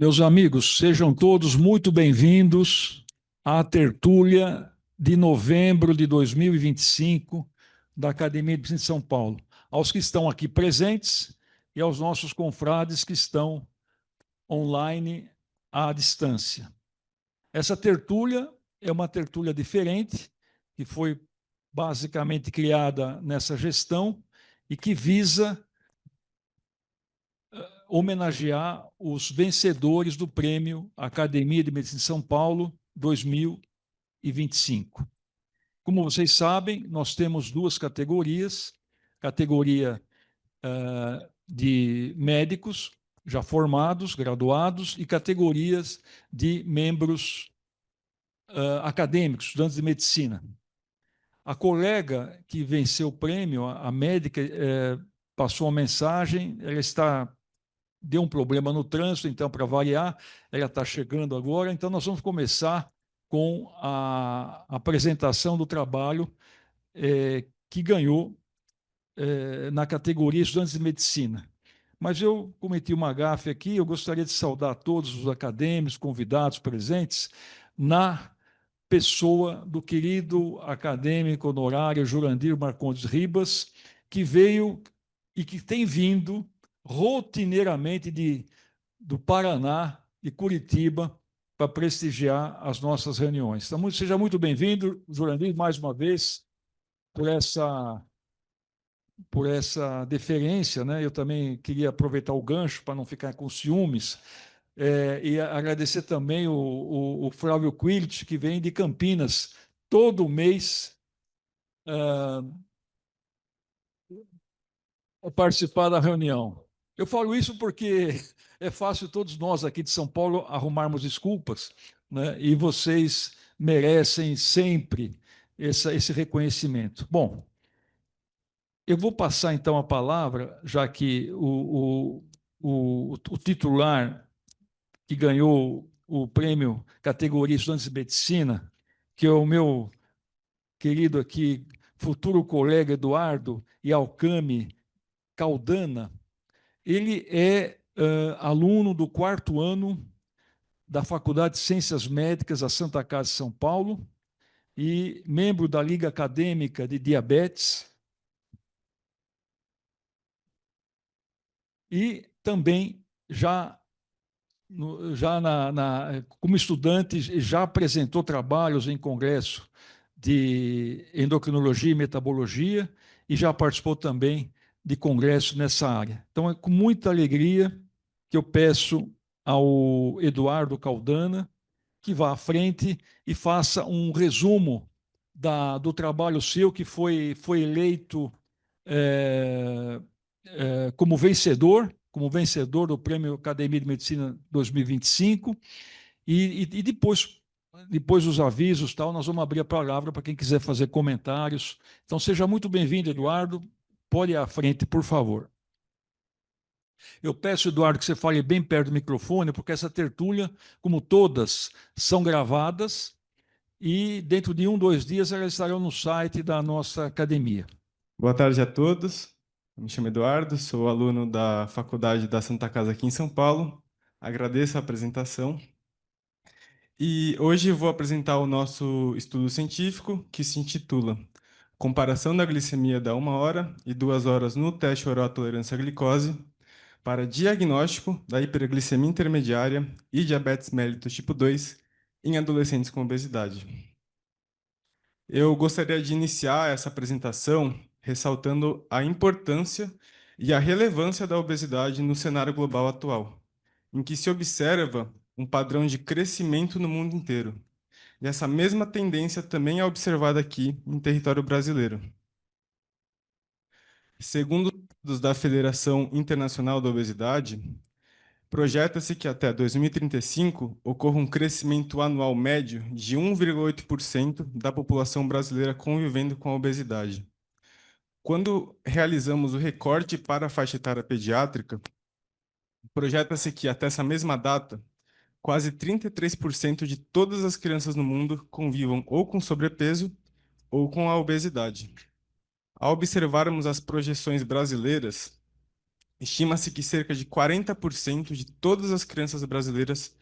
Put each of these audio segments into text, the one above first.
Meus amigos, sejam todos muito bem-vindos à tertúlia de novembro de 2025 da Academia de Medicina de São Paulo. Aos que estão aqui presentes e aos nossos confrades que estão online à distância. Essa tertúlia é uma tertúlia diferente, que foi basicamente criada nessa gestão e que visa homenagear os vencedores do Prêmio Academia de Medicina de São Paulo 2025. Como vocês sabem, nós temos duas categorias: categoria de médicos já formados, graduados, e categorias de membros acadêmicos, estudantes de medicina. A colega que venceu o prêmio, a médica, passou uma mensagem, ela deu um problema no trânsito, então, para variar, ela está chegando agora, então nós vamos começar com a apresentação do trabalho que ganhou na categoria Estudantes de Medicina. Mas eu cometi uma gafe aqui, eu gostaria de saudar todos os acadêmicos, convidados presentes, na pessoa do querido acadêmico honorário Jurandir Marcondes Ribas, que veio e que tem vindo rotineiramente do Paraná e Curitiba para prestigiar as nossas reuniões. Então, seja muito bem-vindo, Jurandir, mais uma vez, por essa deferência, né? Eu também queria aproveitar o gancho para não ficar com ciúmes, e agradecer também o Flávio Quilt, que vem de Campinas todo mês participar da reunião. Eu falo isso porque é fácil todos nós aqui de São Paulo arrumarmos desculpas, né? E vocês merecem sempre esse reconhecimento. Bom, eu vou passar então a palavra, já que o titular que ganhou o prêmio categoria Estudantes de Medicina, que é o meu querido aqui, futuro colega Eduardo Ialcame Caldana. Ele é aluno do quarto ano da Faculdade de Ciências Médicas da Santa Casa de São Paulo e membro da Liga Acadêmica de Diabetes e também como estudante já apresentou trabalhos em congresso de endocrinologia e metabologia e já participou também de congresso nessa área. Então, é com muita alegria que eu peço ao Eduardo Caldana que vá à frente e faça um resumo do trabalho seu, que foi eleito como vencedor do Prêmio Academia de Medicina 2025, e depois dos avisos, tal, nós vamos abrir a palavra para quem quiser fazer comentários. Então, seja muito bem-vindo, Eduardo. Pode ir à frente, por favor. Eu peço, Eduardo, que você fale bem perto do microfone, porque essa tertúlia, como todas, são gravadas e dentro de 1, 2 dias elas estarão no site da nossa academia. Boa tarde a todos. Me chamo Eduardo, sou aluno da Faculdade da Santa Casa aqui em São Paulo. Agradeço a apresentação. E hoje vou apresentar o nosso estudo científico, que se intitula Comparação da glicemia da 1 hora e 2 horas no teste oral tolerância à glicose para diagnóstico da hiperglicemia intermediária e diabetes mellitus tipo 2 em adolescentes com obesidade. Eu gostaria de iniciar essa apresentação ressaltando a importância e a relevância da obesidade no cenário global atual, em que se observa um padrão de crescimento no mundo inteiro. E essa mesma tendência também é observada aqui em território brasileiro. Segundo dados da Federação Internacional da Obesidade, projeta-se que até 2035 ocorra um crescimento anual médio de 1,8% da população brasileira convivendo com a obesidade. Quando realizamos o recorte para a faixa etária pediátrica, projeta-se que até essa mesma data, quase 33% de todas as crianças no mundo convivam ou com sobrepeso ou com a obesidade. Ao observarmos as projeções brasileiras, Estima-se que cerca de 40% de todas as crianças brasileiras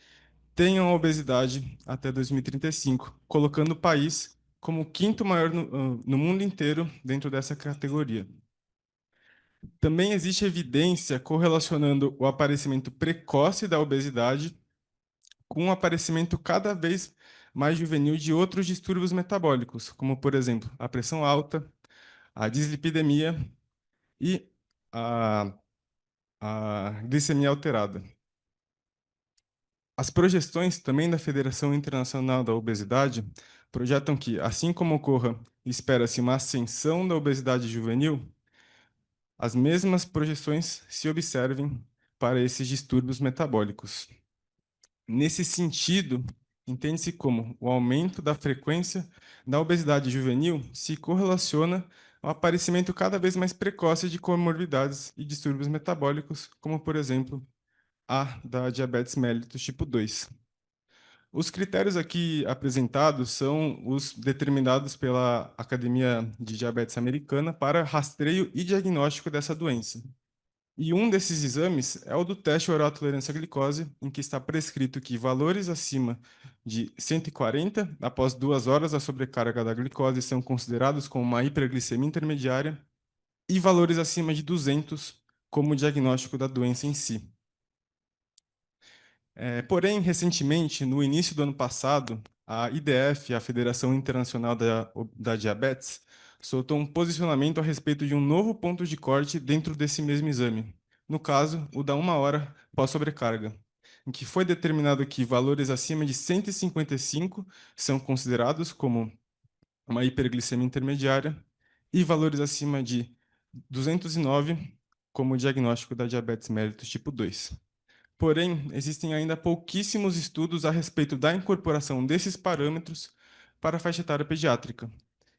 tenham obesidade até 2035, colocando o país como o quinto maior no mundo inteiro dentro dessa categoria. Também existe evidência correlacionando o aparecimento precoce da obesidade com o aparecimento cada vez mais juvenil de outros distúrbios metabólicos, como, por exemplo, a pressão alta, a dislipidemia e a, a glicemia alterada. As projeções também da Federação Internacional da Obesidade projetam que, assim como ocorra, espera-se uma ascensão da obesidade juvenil, as mesmas projeções se observem para esses distúrbios metabólicos. Nesse sentido, entende-se como o aumento da frequência da obesidade juvenil se correlaciona ao aparecimento cada vez mais precoce de comorbidades e distúrbios metabólicos, como, por exemplo, a da diabetes mellitus tipo 2. Os critérios aqui apresentados são os determinados pela Academia de Diabetes Americana para rastreio e diagnóstico dessa doença. E um desses exames é o do teste oral tolerância à glicose, em que está prescrito que valores acima de 140, após 2 horas, a sobrecarga da glicose são considerados como uma hiperglicemia intermediária, e valores acima de 200 como diagnóstico da doença em si. Porém, recentemente, no início do ano passado, a IDF, a Federação Internacional da Diabetes, soltou um posicionamento a respeito de um novo ponto de corte dentro desse mesmo exame. No caso, o da 1 hora pós-sobrecarga, em que foi determinado que valores acima de 155 são considerados como uma hiperglicemia intermediária e valores acima de 209 como diagnóstico da diabetes mellitus tipo 2. Porém, existem ainda pouquíssimos estudos a respeito da incorporação desses parâmetros para a faixa etária pediátrica.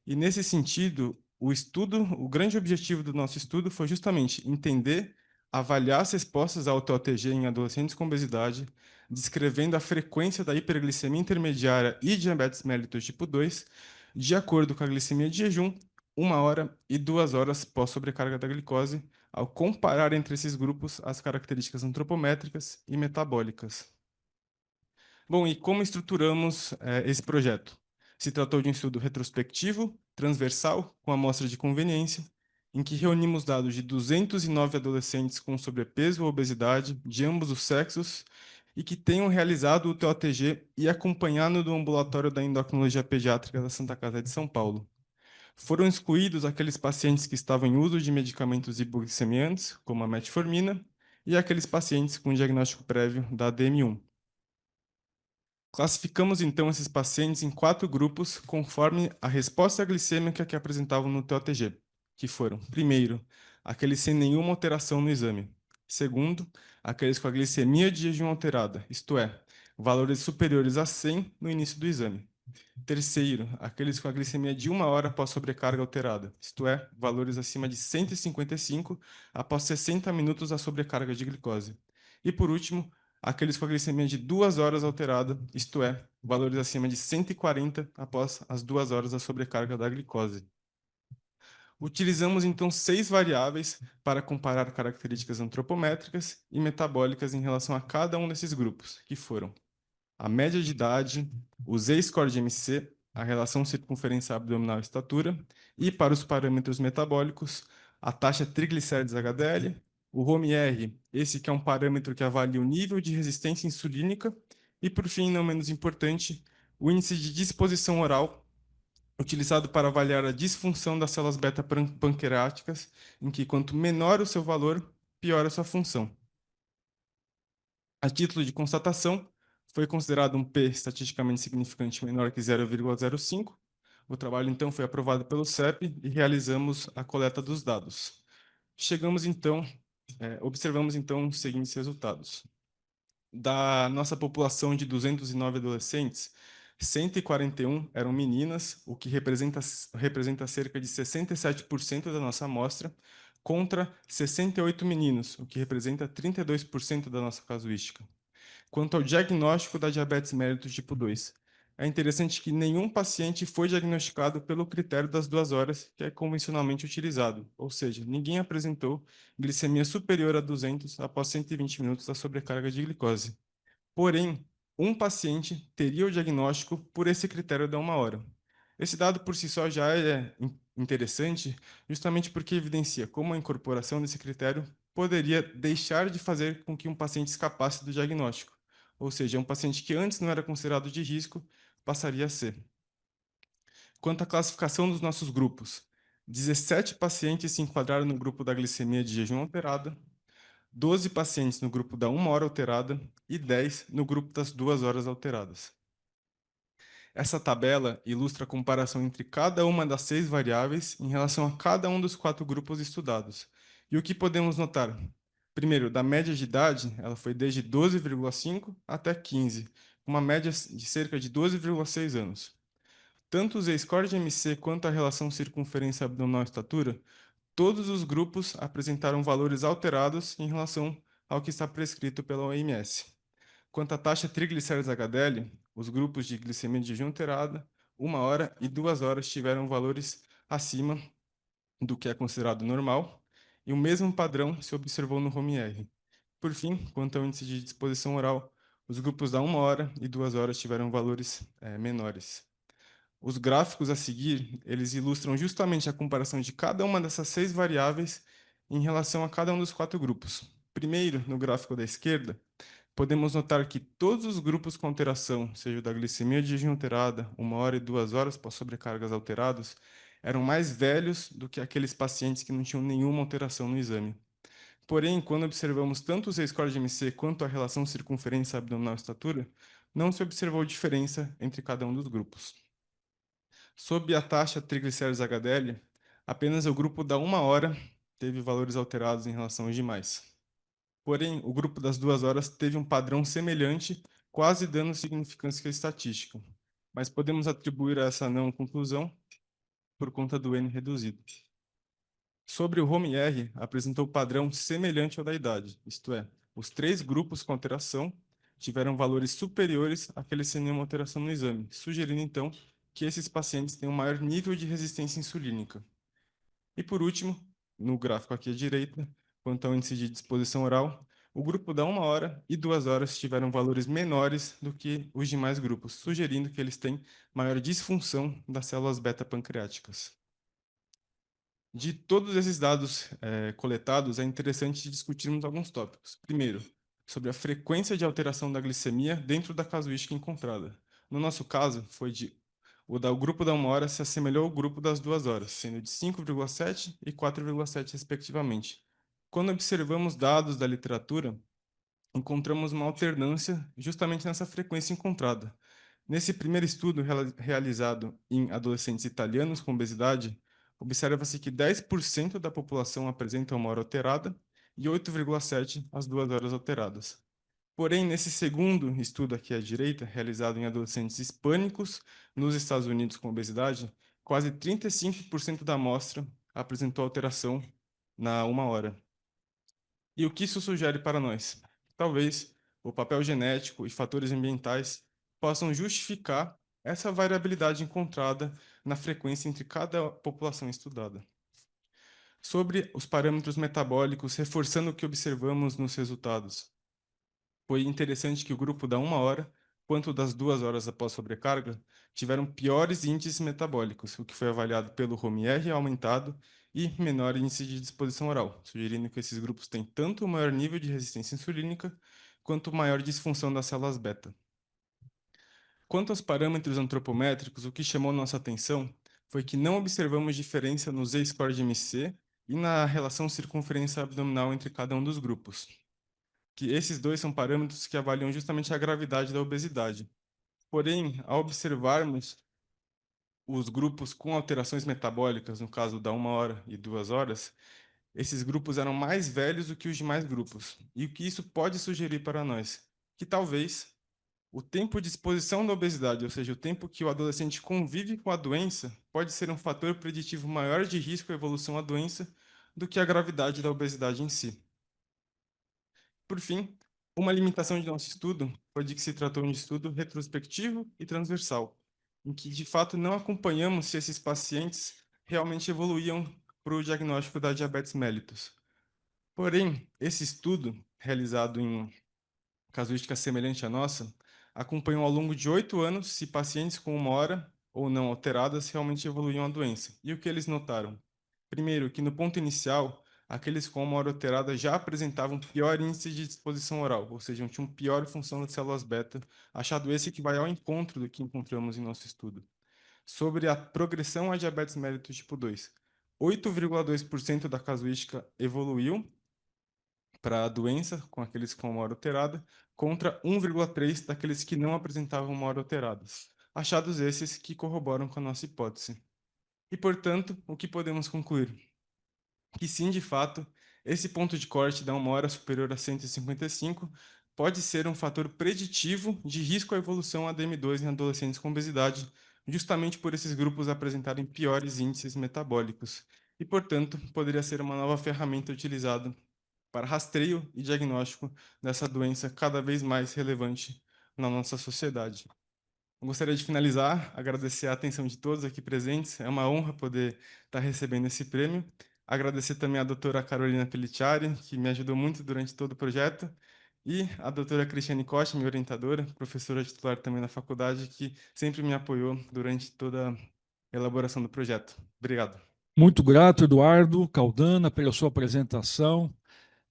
E nesse sentido, o grande objetivo do nosso estudo foi justamente entender, avaliar as respostas ao TOTG em adolescentes com obesidade, descrevendo a frequência da hiperglicemia intermediária e diabetes mellitus tipo 2, de acordo com a glicemia de jejum, 1 hora e 2 horas pós-sobrecarga da glicose, ao comparar entre esses grupos as características antropométricas e metabólicas. Bom, e como estruturamos esse projeto? Se tratou de um estudo retrospectivo, transversal, com amostra de conveniência, em que reunimos dados de 209 adolescentes com sobrepeso ou obesidade, de ambos os sexos, e que tenham realizado o TOTG e acompanhado no ambulatório da endocrinologia pediátrica da Santa Casa de São Paulo. Foram excluídos aqueles pacientes que estavam em uso de medicamentos hipoglicemiantes, como a metformina, e aqueles pacientes com diagnóstico prévio da DM1. Classificamos então esses pacientes em 4 grupos conforme a resposta glicêmica que apresentavam no TOTG, que foram, primeiro, aqueles sem nenhuma alteração no exame. Segundo, aqueles com a glicemia de jejum alterada, isto é, valores superiores a 100 no início do exame. Terceiro, aqueles com a glicemia de 1 hora após sobrecarga alterada, isto é, valores acima de 155 após 60 minutos da sobrecarga de glicose. E por último, aqueles com a glicemia de 2 horas alterada, isto é, valores acima de 140 após as 2 horas da sobrecarga da glicose. Utilizamos então 6 variáveis para comparar características antropométricas e metabólicas em relação a cada um desses grupos, que foram a média de idade, o Z-score de MC, a relação circunferência abdominal e estatura, e para os parâmetros metabólicos, a taxa triglicérides HDL, o HOME-R, esse que é um parâmetro que avalia o nível de resistência insulínica, e por fim, não menos importante, o índice de disposição oral, utilizado para avaliar a disfunção das células beta-pancreáticas, em que quanto menor o seu valor, pior a sua função. A título de constatação, foi considerado um P estatisticamente significante menor que 0,05. O trabalho, então, foi aprovado pelo CEP e realizamos a coleta dos dados. Chegamos, então, observamos, então, os seguintes resultados. Da nossa população de 209 adolescentes, 141 eram meninas, o que representa cerca de 67% da nossa amostra, contra 68 meninos, o que representa 32% da nossa casuística. Quanto ao diagnóstico da diabetes mellitus tipo 2, é interessante que nenhum paciente foi diagnosticado pelo critério das 2 horas, que é convencionalmente utilizado, ou seja, ninguém apresentou glicemia superior a 200 após 120 minutos da sobrecarga de glicose. Porém, um paciente teria o diagnóstico por esse critério da 1 hora. Esse dado por si só já é interessante, justamente porque evidencia como a incorporação desse critério poderia deixar de fazer com que um paciente escapasse do diagnóstico. Ou seja, um paciente que antes não era considerado de risco passaria a ser. Quanto à classificação dos nossos grupos, 17 pacientes se enquadraram no grupo da glicemia de jejum alterada, 12 pacientes no grupo da 1 hora alterada e 10 no grupo das 2 horas alteradas. Essa tabela ilustra a comparação entre cada uma das 6 variáveis em relação a cada um dos 4 grupos estudados. E o que podemos notar? Primeiro, da média de idade, ela foi desde 12,5 até 15, com uma média de cerca de 12,6 anos. Tanto o Z-score de MC quanto a relação circunferência abdominal-estatura, todos os grupos apresentaram valores alterados em relação ao que está prescrito pela OMS. Quanto à taxa triglicérides HDL, os grupos de glicemia de jejum alterada, 1 hora e 2 horas tiveram valores acima do que é considerado normal, e o mesmo padrão se observou no HOME-R. Por fim, quanto ao índice de disposição oral, os grupos da 1 hora e 2 horas tiveram valores menores. Os gráficos a seguir, eles ilustram justamente a comparação de cada uma dessas 6 variáveis em relação a cada um dos 4 grupos. Primeiro, no gráfico da esquerda, podemos notar que todos os grupos com alteração, seja o da glicemia de jejum alterada, 1 hora e 2 horas pós sobrecargas alterados, eram mais velhos do que aqueles pacientes que não tinham nenhuma alteração no exame. Porém, quando observamos tanto o Z-score de MC quanto a relação circunferência abdominal-estatura, não se observou diferença entre cada um dos grupos. Sob a taxa triglicérides HDL, apenas o grupo da 1 hora teve valores alterados em relação aos demais. Porém, o grupo das 2 horas teve um padrão semelhante, quase dando significância estatística. Mas podemos atribuir a essa não conclusão por conta do N reduzido. Sobre o HOME-R, apresentou padrão semelhante ao da idade, isto é, os 3 grupos com alteração tiveram valores superiores àqueles sem nenhuma alteração no exame, sugerindo então que esses pacientes têm um maior nível de resistência insulínica. E por último, no gráfico aqui à direita, quanto ao índice de disposição oral, o grupo da 1 hora e 2 horas tiveram valores menores do que os demais grupos, sugerindo que eles têm maior disfunção das células beta-pancreáticas. De todos esses dados coletados, é interessante discutirmos alguns tópicos. Primeiro, sobre a frequência de alteração da glicemia dentro da casuística encontrada. No nosso caso, o grupo da 1 hora se assemelhou ao grupo das 2 horas, sendo de 5,7 e 4,7, respectivamente. Quando observamos dados da literatura, encontramos uma alternância justamente nessa frequência encontrada. Nesse primeiro estudo realizado em adolescentes italianos com obesidade, observa-se que 10% da população apresenta 1 hora alterada e 8,7% as 2 horas alteradas. Porém, nesse segundo estudo aqui à direita, realizado em adolescentes hispânicos nos Estados Unidos com obesidade, quase 35% da amostra apresentou alteração na 1 hora. E o que isso sugere para nós? Talvez o papel genético e fatores ambientais possam justificar essa variabilidade encontrada na frequência entre cada população estudada. Sobre os parâmetros metabólicos, reforçando o que observamos nos resultados, foi interessante que o grupo da 1 hora, quanto das 2 horas após sobrecarga, tiveram piores índices metabólicos, o que foi avaliado pelo HOME-R aumentado e menor índice de disposição oral, sugerindo que esses grupos têm tanto maior nível de resistência insulínica quanto maior disfunção das células beta. Quanto aos parâmetros antropométricos, o que chamou nossa atenção foi que não observamos diferença no Z-score de MC e na relação circunferência abdominal entre cada um dos grupos, que esses dois são parâmetros que avaliam justamente a gravidade da obesidade. Porém, ao observarmos os grupos com alterações metabólicas, no caso da 1 hora e 2 horas, esses grupos eram mais velhos do que os demais grupos. E o que isso pode sugerir para nós? Que talvez o tempo de exposição da obesidade, ou seja, o tempo que o adolescente convive com a doença, pode ser um fator preditivo maior de risco à evolução à doença do que a gravidade da obesidade em si. Por fim, Uma limitação de nosso estudo foi de que se tratou de um estudo retrospectivo e transversal, em que, de fato, não acompanhamos se esses pacientes realmente evoluíam para o diagnóstico da diabetes mellitus. Porém, esse estudo, realizado em casuística semelhante à nossa, acompanhou ao longo de 8 anos se pacientes com uma hora ou não alteradas realmente evoluíam a doença. E o que eles notaram? Primeiro, que no ponto inicial, aqueles com uma hora alterada já apresentavam pior índice de disposição oral, ou seja, tinham pior função das células beta, achado esse que vai ao encontro do que encontramos em nosso estudo. Sobre a progressão a diabetes mellitus tipo 2, 8,2% da casuística evoluiu para a doença, com aqueles com uma hora alterada, contra 1,3% daqueles que não apresentavam uma hora alterada. Achados esses que corroboram com a nossa hipótese. E, portanto, o que podemos concluir? Que sim, de fato, esse ponto de corte da uma hora superior a 155 pode ser um fator preditivo de risco à evolução ADM2 em adolescentes com obesidade, justamente por esses grupos apresentarem piores índices metabólicos. E, portanto, poderia ser uma nova ferramenta utilizada para rastreio e diagnóstico dessa doença cada vez mais relevante na nossa sociedade. Eu gostaria de finalizar, agradecer a atenção de todos aqui presentes. É uma honra poder estar recebendo esse prêmio. Agradecer também à doutora Carolina Pelliciari, que me ajudou muito durante todo o projeto, e a doutora Cristiane Costa, minha orientadora, professora titular também na faculdade, que sempre me apoiou durante toda a elaboração do projeto. Obrigado. Muito grato, Eduardo Caldana, pela sua apresentação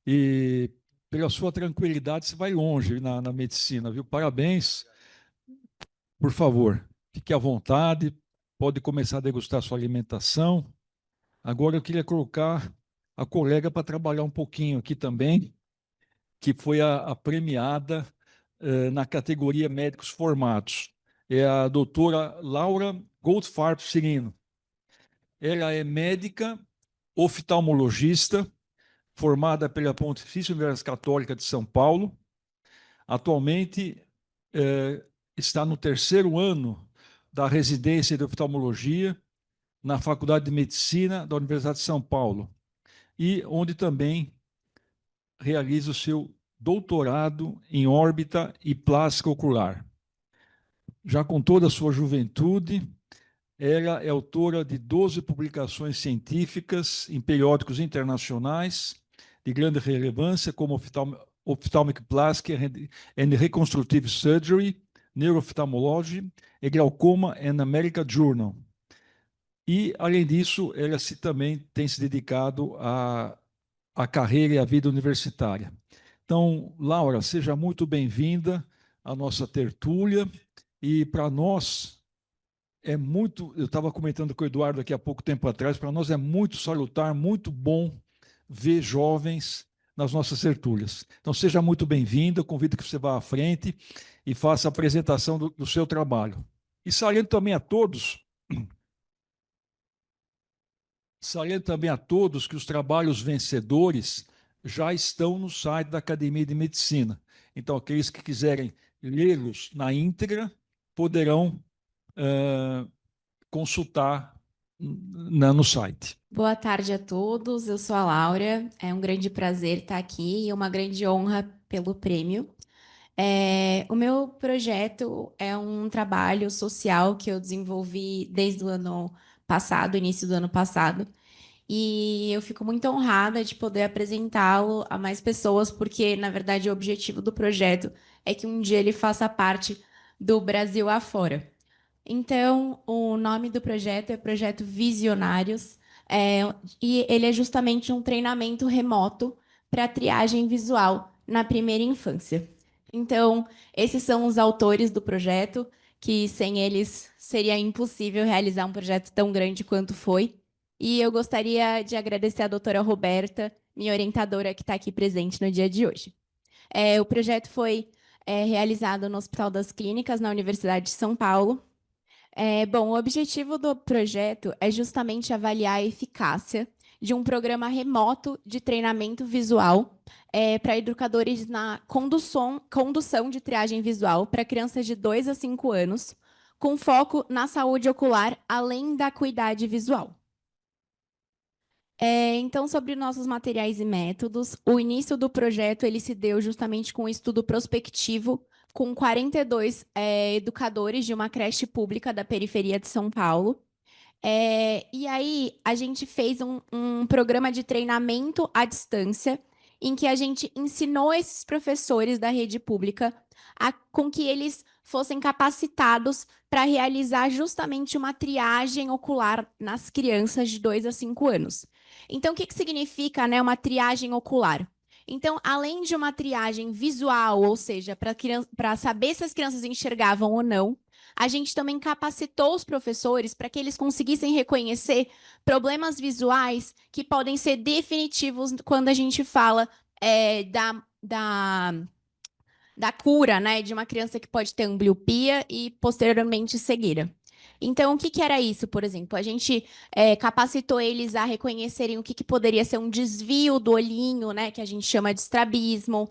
e pela sua tranquilidade. Você vai longe na medicina, viu? Parabéns. Por favor, fique à vontade, pode começar a degustar sua alimentação. Agora eu queria colocar a colega para trabalhar um pouquinho aqui também, que foi a premiada na categoria médicos formados. É a doutora Laura Goldfarb Cirino. Ela é médica oftalmologista, formada pela Pontifícia Universidade Católica de São Paulo. Atualmente está no 3º ano da residência de oftalmologia na Faculdade de Medicina da Universidade de São Paulo, e onde também realiza o seu doutorado em órbita e plástica ocular. Já com toda a sua juventude, ela é autora de 12 publicações científicas em periódicos internacionais de grande relevância, como Ophthalmic Plastic and Reconstructive Surgery, Neuroophthalmology e Glaucoma and American Journal. E, além disso, ela também tem se dedicado à carreira e à vida universitária. Então, Laura, seja muito bem-vinda à nossa tertúlia. E para nós é muito, eu estava comentando com o Eduardo aqui há pouco tempo atrás, para nós é muito salutar, muito bom ver jovens nas nossas tertúlias. Então, seja muito bem-vinda, convido que você vá à frente e faça a apresentação do seu trabalho. E saliento também a todos que os trabalhos vencedores já estão no site da Academia de Medicina. Então, aqueles que quiserem lê-los na íntegra poderão consultar no site. Boa tarde a todos, eu sou a Laura, é um grande prazer estar aqui e uma grande honra pelo prêmio. O meu projeto é um trabalho social que eu desenvolvi desde o ano passado, início do ano passado, e eu fico muito honrada de poder apresentá-lo a mais pessoas, porque, na verdade, o objetivo do projeto é que um dia ele faça parte do Brasil afora. Então, o nome do projeto é Projeto Visionários, e ele é justamente um treinamento remoto para triagem visual na primeira infância. Então, esses são os autores do projeto, que sem eles seria impossível realizar um projeto tão grande quanto foi. E eu gostaria de agradecer à doutora Roberta, minha orientadora, que está aqui presente no dia de hoje. O projeto foi realizado no Hospital das Clínicas, na Universidade de São Paulo. Bom, o objetivo do projeto é justamente avaliar a eficácia de um programa remoto de treinamento visual para educadores na condução de triagem visual para crianças de 2 a 5 anos, com foco na saúde ocular, além da acuidade visual. Então, sobre nossos materiais e métodos, o início do projeto ele se deu justamente com um estudo prospectivo com 42 educadores de uma creche pública da periferia de São Paulo. E aí, a gente fez um programa de treinamento à distância, em que a gente ensinou esses professores da rede pública com que eles fossem capacitados para realizar justamente uma triagem ocular nas crianças de 2 a 5 anos. Então, o que significa, né, uma triagem ocular? Então, além de uma triagem visual, ou seja, para saber se as crianças enxergavam ou não, a gente também capacitou os professores para que eles conseguissem reconhecer problemas visuais que podem ser definitivos quando a gente fala da cura, né, de uma criança que pode ter ambliopia e posteriormente cegueira. Então, o que era isso, por exemplo? A gente capacitou eles a reconhecerem o que poderia ser um desvio do olhinho, né, que a gente chama de estrabismo,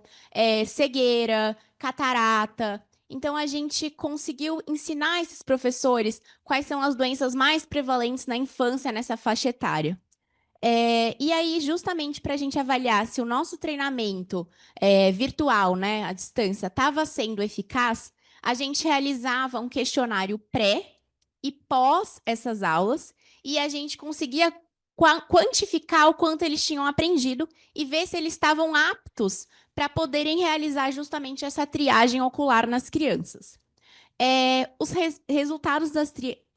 cegueira, catarata. Então, a gente conseguiu ensinar esses professores quais são as doenças mais prevalentes na infância nessa faixa etária. E aí, justamente para a gente avaliar se o nosso treinamento virtual, né, à distância, estava sendo eficaz, a gente realizava um questionário pré e pós essas aulas, e a gente conseguia quantificar o quanto eles tinham aprendido e ver se eles estavam aptos para poderem realizar justamente essa triagem ocular nas crianças. Os resultados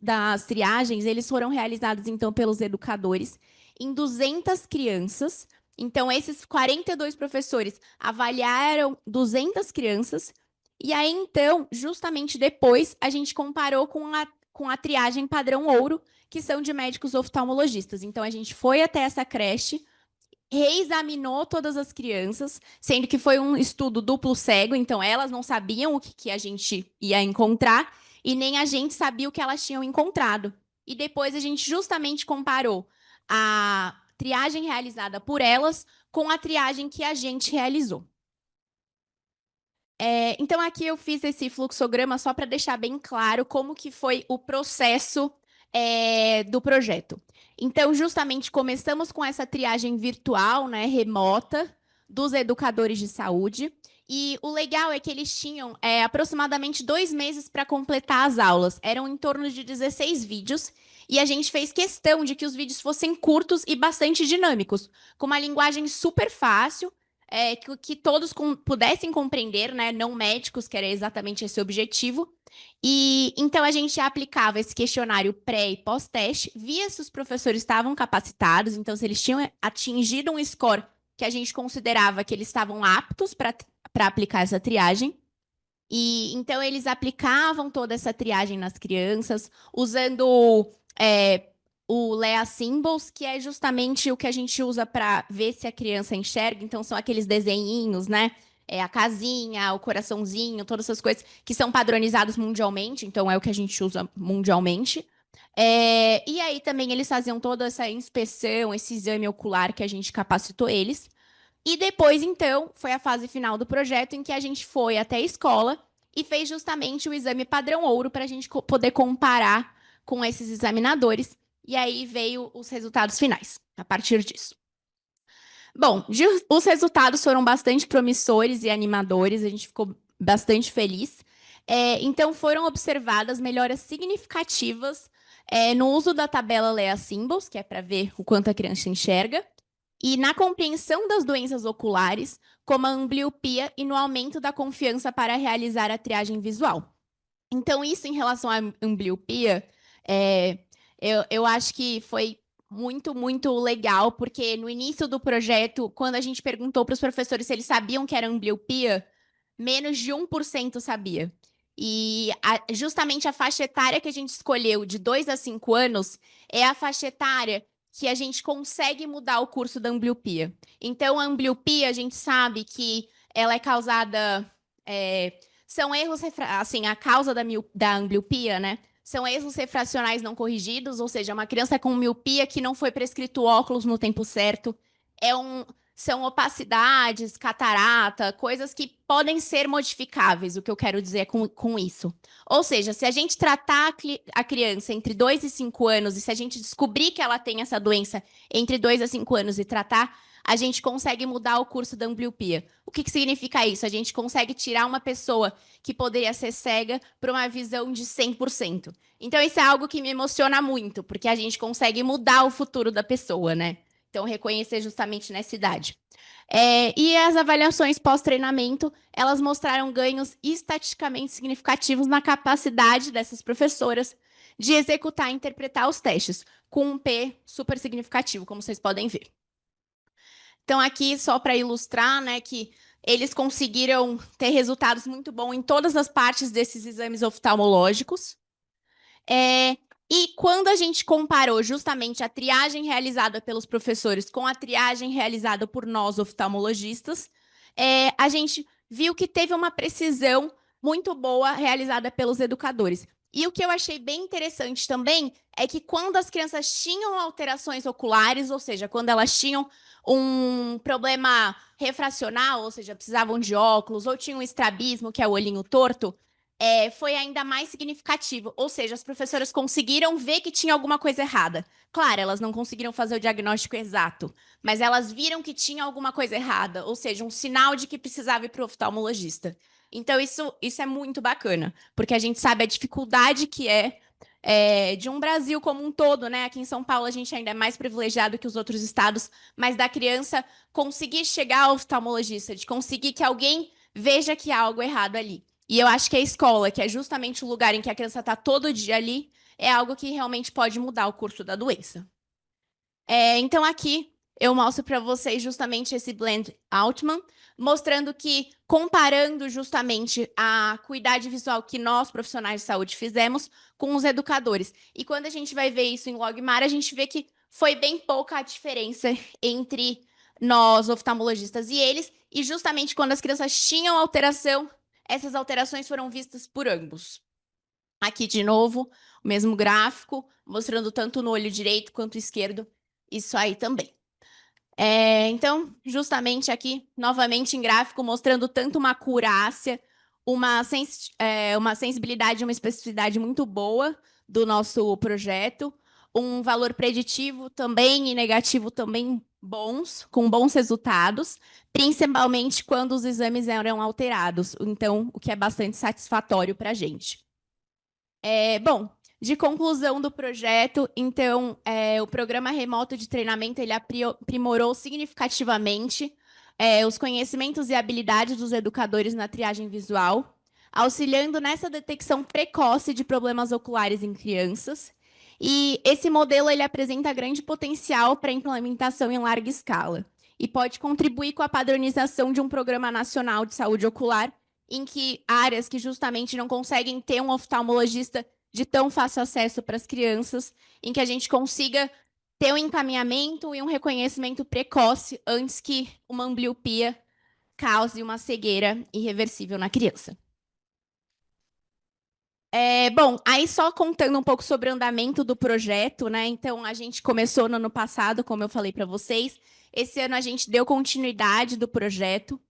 das triagens, eles foram realizados, então, pelos educadores em 200 crianças. Então, esses 42 professores avaliaram 200 crianças. E aí, então, justamente depois, a gente comparou com a triagem padrão ouro, que são de médicos oftalmologistas. Então, a gente foi até essa creche, reexaminou todas as crianças, sendo que foi um estudo duplo cego, então elas não sabiam o que a gente ia encontrar e nem a gente sabia o que elas tinham encontrado. E depois a gente justamente comparou a triagem realizada por elas com a triagem que a gente realizou. Então, aqui eu fiz esse fluxograma só para deixar bem claro como que foi o processo do projeto. Então, justamente, começamos com essa triagem virtual, né, remota, dos educadores de saúde. E o legal é que eles tinham aproximadamente 2 meses para completar as aulas. Eram em torno de 16 vídeos. E a gente fez questão de que os vídeos fossem curtos e bastante dinâmicos, com uma linguagem super fácil, que todos pudessem compreender, né? Não médicos, que era exatamente esse o objetivo. E então a gente aplicava esse questionário pré e pós-teste, via se os professores estavam capacitados, então se eles tinham atingido um score que a gente considerava que eles estavam aptos para aplicar essa triagem. E então eles aplicavam toda essa triagem nas crianças, usando o Lea Symbols, que é justamente o que a gente usa para ver se a criança enxerga. Então, são aqueles desenhinhos, né? A casinha, o coraçãozinho, todas essas coisas que são padronizados mundialmente. Então, é o que a gente usa mundialmente. E aí, também, eles faziam toda essa inspeção, esse exame ocular que a gente capacitou eles. E depois, então, foi a fase final do projeto em que a gente foi até a escola e fez justamente o exame padrão ouro para a gente poder comparar com esses examinadores. E aí veio os resultados finais, a partir disso. Bom, os resultados foram bastante promissores e animadores, a gente ficou bastante feliz. Então, foram observadas melhoras significativas no uso da tabela Lea Symbols, que é para ver o quanto a criança enxerga, e na compreensão das doenças oculares, como a ambliopia, e no aumento da confiança para realizar a triagem visual. Então, isso em relação à ambliopia, eu acho que foi muito, muito legal, porque no início do projeto, quando a gente perguntou para os professores se eles sabiam que era ambliopia, menos de 1% sabia. E justamente a faixa etária que a gente escolheu, de 2 a 5 anos, é a faixa etária que a gente consegue mudar o curso da ambliopia. Então, a ambliopia, a gente sabe que ela é causada... são erros, assim, a causa da ambliopia, né? São erros refracionais não corrigidos, ou seja, uma criança com miopia que não foi prescrito óculos no tempo certo. são opacidades, catarata, coisas que podem ser modificáveis, o que eu quero dizer com isso. Ou seja, se a gente tratar a criança entre 2 e 5 anos, e se a gente descobrir que ela tem essa doença entre 2 a 5 anos e tratar, a gente consegue mudar o curso da ambliopia. O que significa isso? A gente consegue tirar uma pessoa que poderia ser cega para uma visão de 100%. Então, isso é algo que me emociona muito, porque a gente consegue mudar o futuro da pessoa, né? Então, reconhecer justamente nessa idade. E as avaliações pós-treinamento, elas mostraram ganhos estatisticamente significativos na capacidade dessas professoras de executar e interpretar os testes, com um P super significativo, como vocês podem ver. Então, aqui, só para ilustrar, né, que eles conseguiram ter resultados muito bons em todas as partes desses exames oftalmológicos. E quando a gente comparou justamente a triagem realizada pelos professores com a triagem realizada por nós, oftalmologistas, a gente viu que teve uma precisão muito boa realizada pelos educadores. E o que eu achei bem interessante também é que quando as crianças tinham alterações oculares, ou seja, quando elas tinham um problema refracional, ou seja, precisavam de óculos, ou tinham um estrabismo, que é o olhinho torto, foi ainda mais significativo. Ou seja, as professoras conseguiram ver que tinha alguma coisa errada. Claro, elas não conseguiram fazer o diagnóstico exato, mas elas viram que tinha alguma coisa errada, ou seja, um sinal de que precisava ir para o oftalmologista. Então, isso é muito bacana, porque a gente sabe a dificuldade que de um Brasil como um todo, né? Aqui em São Paulo a gente ainda é mais privilegiado que os outros estados, mas da criança conseguir chegar ao oftalmologista, de conseguir que alguém veja que há algo errado ali. E eu acho que a escola, que é justamente o lugar em que a criança está todo dia ali, é algo que realmente pode mudar o curso da doença. Então, aqui eu mostro para vocês justamente esse blend Altman, mostrando que, comparando justamente a acuidade visual que nós, profissionais de saúde, fizemos com os educadores. E quando a gente vai ver isso em Logmar, a gente vê que foi bem pouca a diferença entre nós, oftalmologistas, e eles, e justamente quando as crianças tinham alteração, essas alterações foram vistas por ambos. Aqui, de novo, o mesmo gráfico, mostrando tanto no olho direito quanto esquerdo, isso aí também. Então, justamente aqui, novamente em gráfico, mostrando tanto uma acurácia, uma sensibilidade e uma especificidade muito boa do nosso projeto, um valor preditivo também e negativo também bons, com bons resultados, principalmente quando os exames eram alterados, então, o que é bastante satisfatório para a gente. Bom, de conclusão do projeto, então, o programa remoto de treinamento ele aprimorou significativamente os conhecimentos e habilidades dos educadores na triagem visual, auxiliando nessa detecção precoce de problemas oculares em crianças. E esse modelo ele apresenta grande potencial para implementação em larga escala e pode contribuir com a padronização de um programa nacional de saúde ocular em que áreas que justamente não conseguem ter um oftalmologista de tão fácil acesso para as crianças, em que a gente consiga ter um encaminhamento e um reconhecimento precoce antes que uma ambliopia cause uma cegueira irreversível na criança. Bom, aí só contando um pouco sobre o andamento do projeto, né? Então, a gente começou no ano passado, como eu falei para vocês. Esse ano a gente deu continuidade do projeto.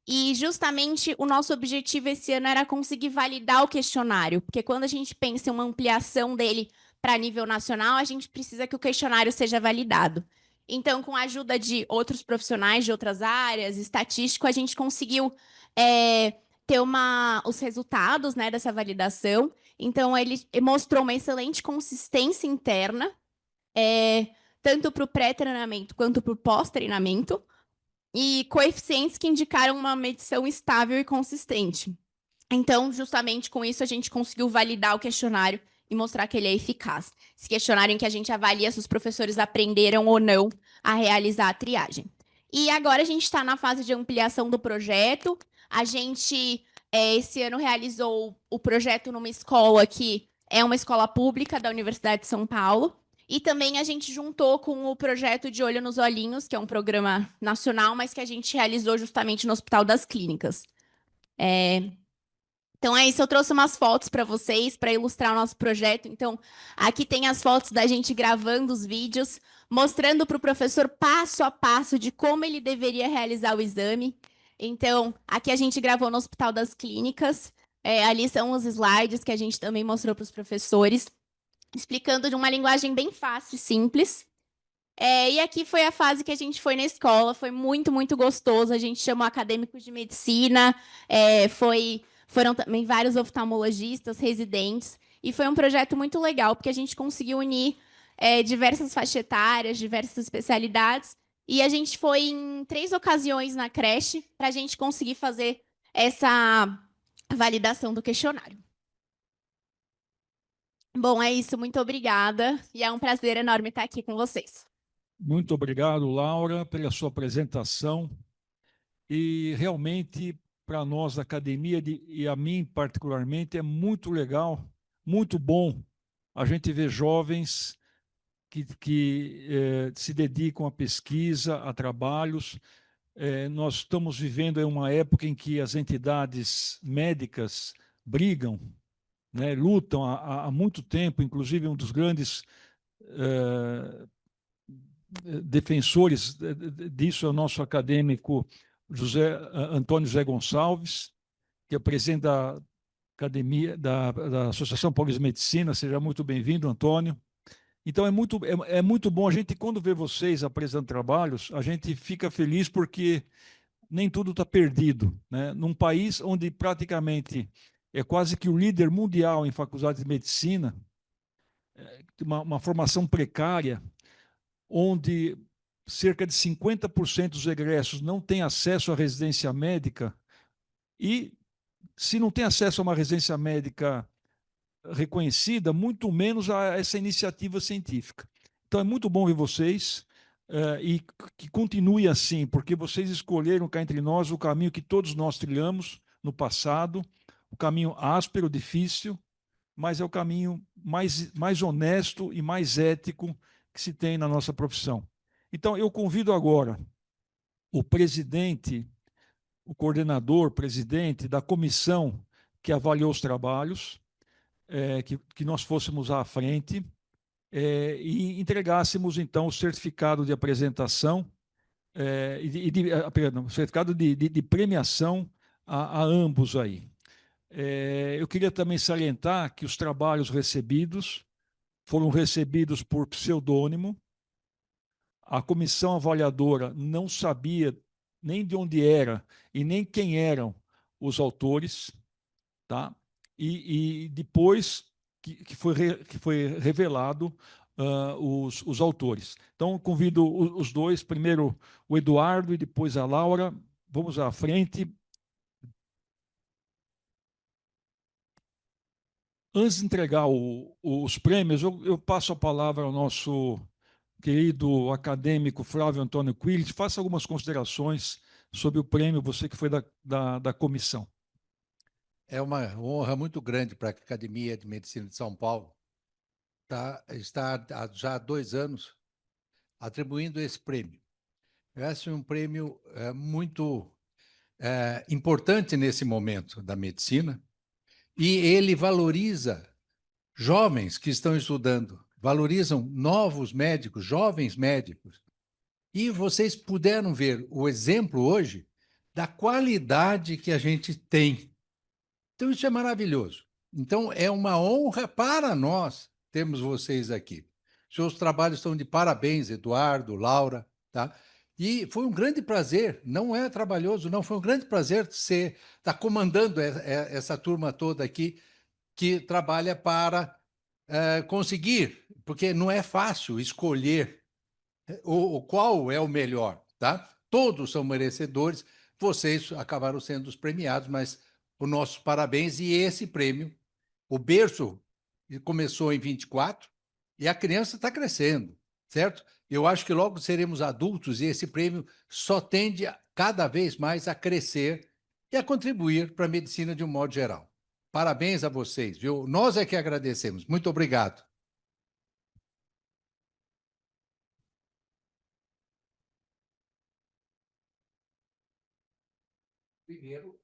E justamente o nosso objetivo esse ano era conseguir validar o questionário, porque quando a gente pensa em uma ampliação dele para nível nacional, a gente precisa que o questionário seja validado. Então, com a ajuda de outros profissionais de outras áreas, estatístico, a gente conseguiu ter os resultados, né, dessa validação. Então, ele mostrou uma excelente consistência interna, tanto para o pré-treinamento quanto para o pós-treinamento, e coeficientes que indicaram uma medição estável e consistente. Então, justamente com isso, a gente conseguiu validar o questionário e mostrar que ele é eficaz. Esse questionário em que a gente avalia se os professores aprenderam ou não a realizar a triagem. E agora a gente está na fase de ampliação do projeto. A gente, esse ano, realizou o projeto numa escola que é uma escola pública da Universidade de São Paulo. E também a gente juntou com o projeto de Olho nos Olhinhos, que é um programa nacional, mas que a gente realizou justamente no Hospital das Clínicas. Então é isso, eu trouxe umas fotos para vocês, para ilustrar o nosso projeto. Então, aqui tem as fotos da gente gravando os vídeos, mostrando para o professor passo a passo de como ele deveria realizar o exame. Então, aqui a gente gravou no Hospital das Clínicas. Ali são os slides que a gente também mostrou para os professores, explicando de uma linguagem bem fácil e simples. E aqui foi a fase que a gente foi na escola, foi muito, muito gostoso. A gente chamou acadêmicos de medicina, foram também vários oftalmologistas, residentes, e foi um projeto muito legal, porque a gente conseguiu unir diversas faixas etárias, diversas especialidades, e a gente foi em 3 ocasiões na creche para a gente conseguir fazer essa validação do questionário. Bom, é isso, muito obrigada, e é um prazer enorme estar aqui com vocês. Muito obrigado, Laura, pela sua apresentação. E realmente, para nós da academia, e a mim particularmente, é muito legal, muito bom a gente ver jovens que se dedicam à pesquisa, a trabalhos. Nós estamos vivendo uma época em que as entidades médicas brigam, né, lutam há muito tempo, inclusive um dos grandes defensores disso é o nosso acadêmico Antônio José Gonçalves, que é presidente da Academia da Associação Paulista de Medicina. Seja muito bem-vindo, Antônio. Então é muito bom a gente, quando vê vocês apresentando trabalhos, a gente fica feliz porque nem tudo está perdido, né? Num país onde praticamente é quase que o líder mundial em faculdade de medicina, uma formação precária, onde cerca de 50% dos egressos não têm acesso à residência médica, e se não tem acesso a uma residência médica reconhecida, muito menos a essa iniciativa científica. Então é muito bom ver vocês e que continue assim, porque vocês escolheram cá entre nós o caminho que todos nós trilhamos no passado, o caminho áspero, difícil, mas é o caminho mais honesto e mais ético que se tem na nossa profissão. Então, eu convido agora o presidente, o coordenador, presidente da comissão que avaliou os trabalhos, que nós fôssemos à frente e entregássemos, então, o certificado de apresentação, perdão, certificado de premiação a ambos aí. Eu queria também salientar que os trabalhos recebidos foram recebidos por pseudônimo. A comissão avaliadora não sabia nem de onde era e nem quem eram os autores, tá? E depois que foi revelado os autores. Então, convido os dois, primeiro o Eduardo e depois a Laura. Vamos à frente. Antes de entregar os prêmios, eu passo a palavra ao nosso querido acadêmico Flávio Antônio Quilles. Faça algumas considerações sobre o prêmio, você que foi da comissão. É uma honra muito grande para a Academia de Medicina de São Paulo estar já há 2 anos atribuindo esse prêmio. Esse é um prêmio muito importante nesse momento da medicina, e ele valoriza jovens que estão estudando, valorizam novos médicos, jovens médicos. E vocês puderam ver o exemplo hoje da qualidade que a gente tem. Então, isso é maravilhoso. Então, é uma honra para nós termos vocês aqui. Seus trabalhos estão de parabéns, Eduardo, Laura, tá? E foi um grande prazer, não é trabalhoso, não, foi um grande prazer estar comandando essa turma toda aqui que trabalha para conseguir, porque não é fácil escolher qual é o melhor, tá? Todos são merecedores, vocês acabaram sendo os premiados, mas o nosso parabéns. E esse prêmio, o berço começou em 24 e a criança está crescendo, certo? Eu acho que logo seremos adultos e esse prêmio só tende cada vez mais a crescer e a contribuir para a medicina de um modo geral. Parabéns a vocês, viu? Nós é que agradecemos. Muito obrigado. Primeiro,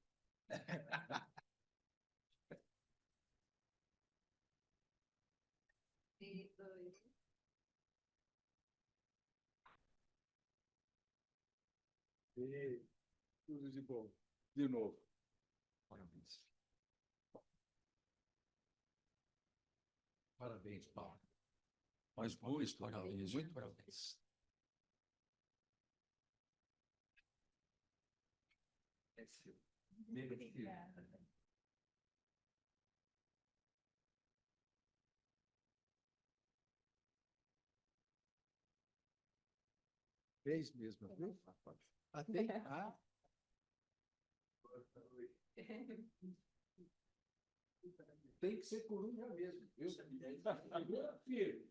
Tudo de bom. De novo. Parabéns. Parabéns, Paulo. Mas boas parabéns. Muito parabéns. É seu. Fez mesmo, viu? Até. Ah. Tem que ser coruja mesmo, viu? Filho.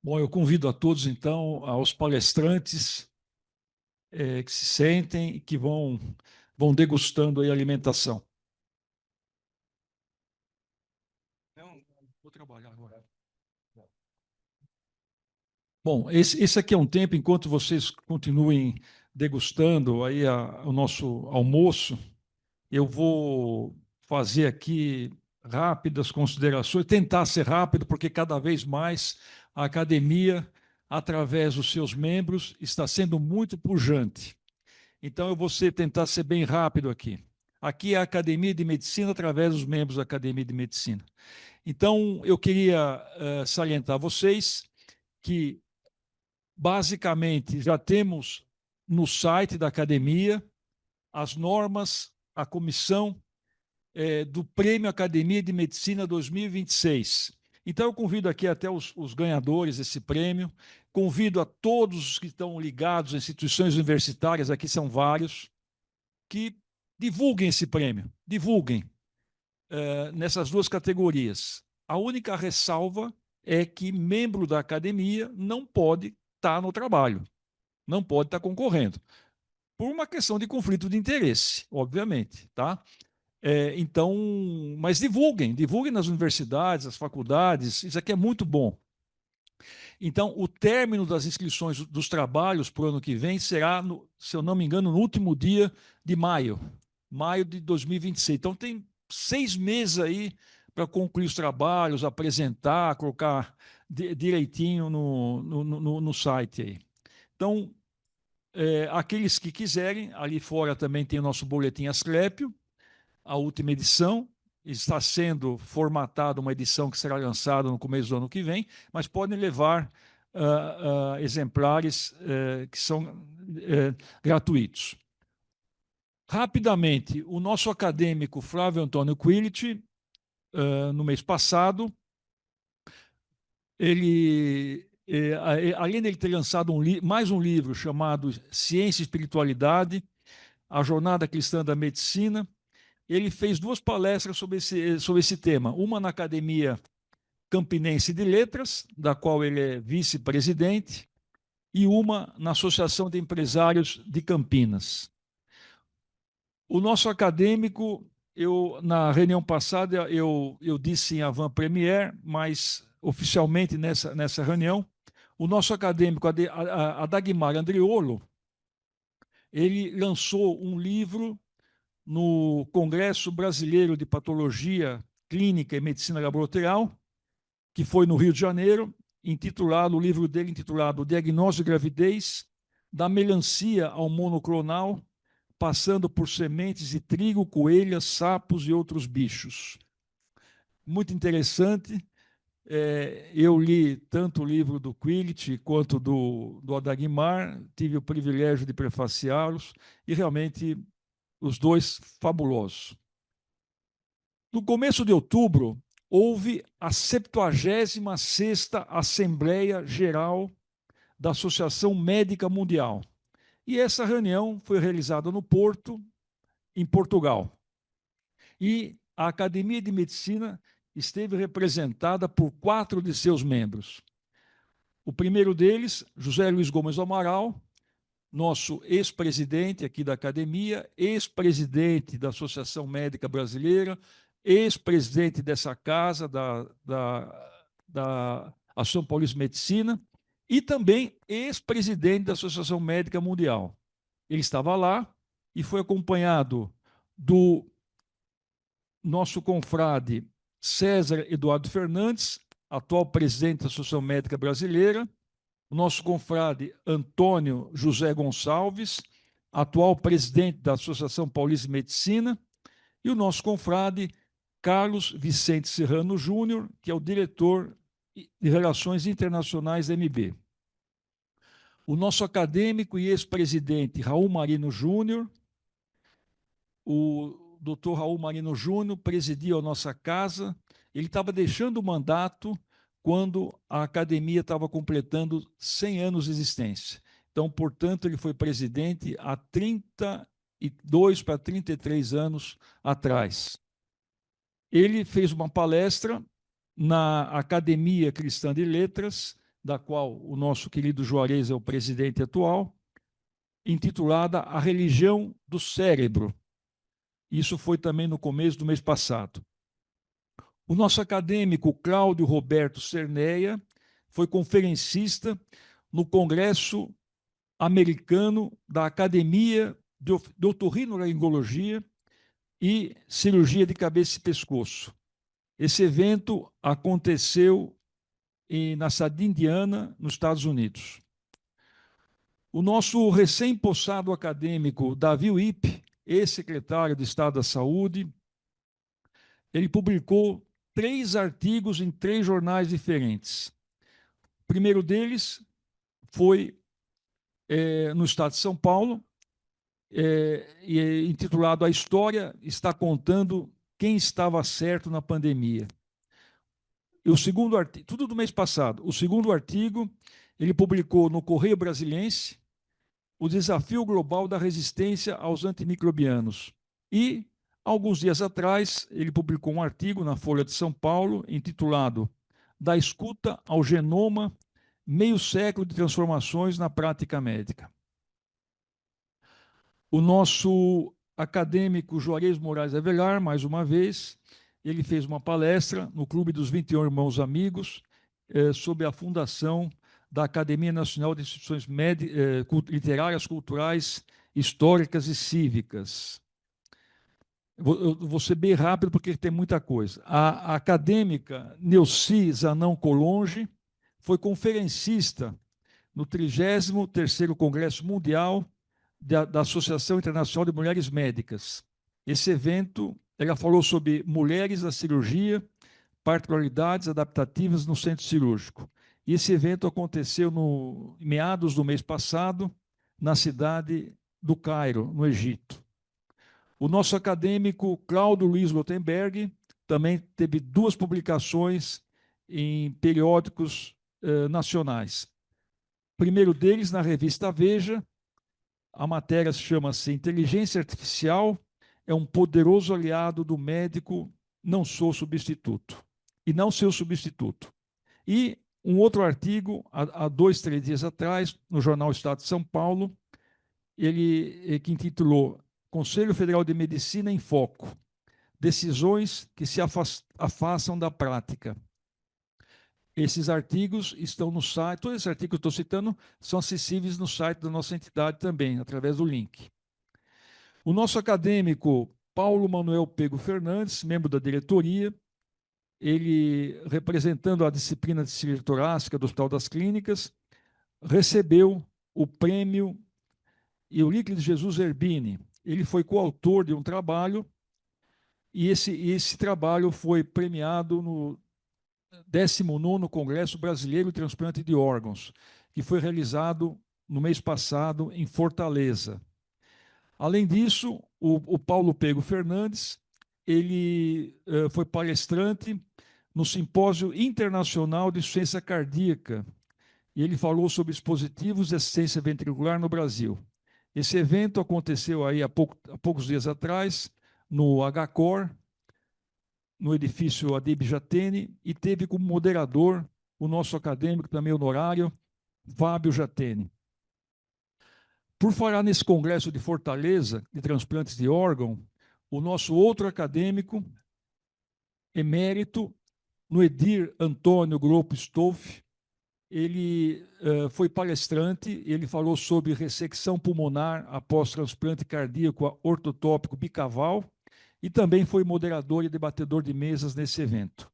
Bom, eu convido a todos, então, aos palestrantes que se sentem e que vão degustando aí a alimentação. Não, vou trabalhar agora. Bom, esse aqui é um tempo, enquanto vocês continuem degustando aí o nosso almoço, eu vou fazer aqui rápidas considerações, tentar ser rápido, porque cada vez mais a academia, através dos seus membros, está sendo muito pujante. Então, eu vou tentar ser bem rápido aqui. Aqui é a Academia de Medicina, através dos membros da Academia de Medicina. Então, eu queria salientar a vocês que, basicamente, já temos no site da academia as normas, a comissão do Prêmio Academia de Medicina 2026. Então, eu convido aqui até os ganhadores desse prêmio, convido a todos os que estão ligados a instituições universitárias, aqui são vários, que divulguem esse prêmio, divulguem nessas duas categorias. A única ressalva é que membro da academia não pode estar no trabalho, não pode estar concorrendo, por uma questão de conflito de interesse, obviamente, tá? Então, mas divulguem nas universidades, nas faculdades, isso aqui é muito bom. Então, o término das inscrições dos trabalhos para o ano que vem será, se eu não me engano, no último dia de maio de 2026. Então, tem 6 meses aí para concluir os trabalhos, apresentar, colocar direitinho no site aí. Então, aqueles que quiserem, ali fora também tem o nosso boletim Asclepio, a última edição, está sendo formatada uma edição que será lançada no começo do ano que vem, mas podem levar exemplares que são gratuitos. Rapidamente, o nosso acadêmico Flávio Antônio Quilici, no mês passado, ele, além de ele ter lançado mais um livro chamado Ciência e Espiritualidade, a Jornada Cristã da Medicina, ele fez 2 palestras sobre esse tema, uma na Academia Campinense de Letras, da qual ele é vice-presidente, e uma na Associação de Empresários de Campinas. O nosso acadêmico, na reunião passada, eu disse em avant-première, mas oficialmente nessa reunião, o nosso acadêmico, Adagmar Andriolo, ele lançou um livro no Congresso Brasileiro de Patologia Clínica e Medicina Laboratorial, que foi no Rio de Janeiro, o livro dele intitulado Diagnóstico de Gravidez, da melancia ao monoclonal, passando por sementes de trigo, coelhas, sapos e outros bichos. Muito interessante. Eu li tanto o livro do Quilici quanto do Adagmar, tive o privilégio de prefaciá-los, e realmente os 2 fabulosos. No começo de outubro, houve a 76ª Assembleia Geral da Associação Médica Mundial. E essa reunião foi realizada no Porto, em Portugal. E a Academia de Medicina esteve representada por 4 de seus membros. O primeiro deles, José Luiz Gomes do Amaral, nosso ex-presidente aqui da academia, ex-presidente da Associação Médica Brasileira, ex-presidente dessa casa, da Ação Paulista de Medicina, e também ex-presidente da Associação Médica Mundial. Ele estava lá e foi acompanhado do nosso confrade César Eduardo Fernandes, atual presidente da Associação Médica Brasileira, o nosso confrade Antônio José Gonçalves, atual presidente da Associação Paulista de Medicina, e o nosso confrade Carlos Vicente Serrano Júnior, que é o diretor de Relações Internacionais da MB. O nosso acadêmico e ex-presidente Raul Marino Júnior, o doutor Raul Marino Júnior presidia a nossa casa, ele estava deixando o mandato quando a academia estava completando 100 anos de existência. Então, portanto, ele foi presidente há 32 para 33 anos atrás. Ele fez uma palestra na Academia Cristã de Letras, da qual o nosso querido Juarez é o presidente atual, intitulada A Religião do Cérebro. Isso foi também no começo do mês passado. O nosso acadêmico Cláudio Roberto Cerneia foi conferencista no Congresso Americano da Academia de Otorrinolaringologia e Cirurgia de Cabeça e Pescoço. Esse evento aconteceu na cidade de Indiana, nos Estados Unidos. O nosso recém-possado acadêmico Davi Wipp, ex-secretário de Estado da Saúde, ele publicou 3 artigos em 3 jornais diferentes. O primeiro deles foi no Estado de São Paulo, intitulado A História está contando quem estava certo na pandemia. E o segundo artigo, tudo do mês passado, o segundo artigo, ele publicou no Correio Brasiliense o desafio global da resistência aos antimicrobianos. E, alguns dias atrás, ele publicou um artigo na Folha de São Paulo, intitulado Da escuta ao genoma, meio século de transformações na prática médica. O nosso acadêmico Juarez Moraes Avelar, mais uma vez, ele fez uma palestra no Clube dos 21 Irmãos Amigos sobre a fundação da Academia Nacional de Instituições Literárias, Culturais, Históricas e Cívicas. Eu vou ser bem rápido porque tem muita coisa. A acadêmica Neuci Zanão Colonge foi conferencista no 33º Congresso Mundial da Associação Internacional de Mulheres Médicas. Esse evento, ela falou sobre mulheres na cirurgia, particularidades adaptativas no centro cirúrgico. E esse evento aconteceu em meados do mês passado, na cidade do Cairo, no Egito. O nosso acadêmico Cláudio Luiz Lotenberg também teve 2 publicações em periódicos nacionais. O primeiro deles, na revista Veja, a matéria chama-se Inteligência Artificial é um poderoso aliado do médico, não sou substituto. E não seu substituto. E um outro artigo, há 2, 3 dias atrás, no jornal Estado de São Paulo, que intitulou Conselho Federal de Medicina em Foco, decisões que se afastam da prática. Esses artigos estão no site, todos esses artigos que eu estou citando são acessíveis no site da nossa entidade também, através do link. O nosso acadêmico Paulo Manuel Pego Fernandes, membro da diretoria, ele, representando a disciplina de cirurgia torácica do Hospital das Clínicas, recebeu o prêmio Euríclides Jesus Zerbini. Ele foi coautor de um trabalho e esse trabalho foi premiado no 19º Congresso Brasileiro de Transplante de Órgãos, que foi realizado no mês passado em Fortaleza. Além disso, o Paulo Pego Fernandes, ele foi palestrante no Simpósio Internacional de Insuficiência Cardíaca, e ele falou sobre dispositivos de assistência ventricular no Brasil. Esse evento aconteceu aí há poucos dias atrás, no HCOR, no edifício Adib Jatene, e teve como moderador o nosso acadêmico, também honorário, Fábio Jatene. Por falar nesse congresso de Fortaleza, de transplantes de órgão, o nosso outro acadêmico, emérito, Noedir Antônio Grupo Stolf, ele foi palestrante, ele falou sobre ressecção pulmonar após transplante cardíaco ortotópico bicaval, e também foi moderador e debatedor de mesas nesse evento.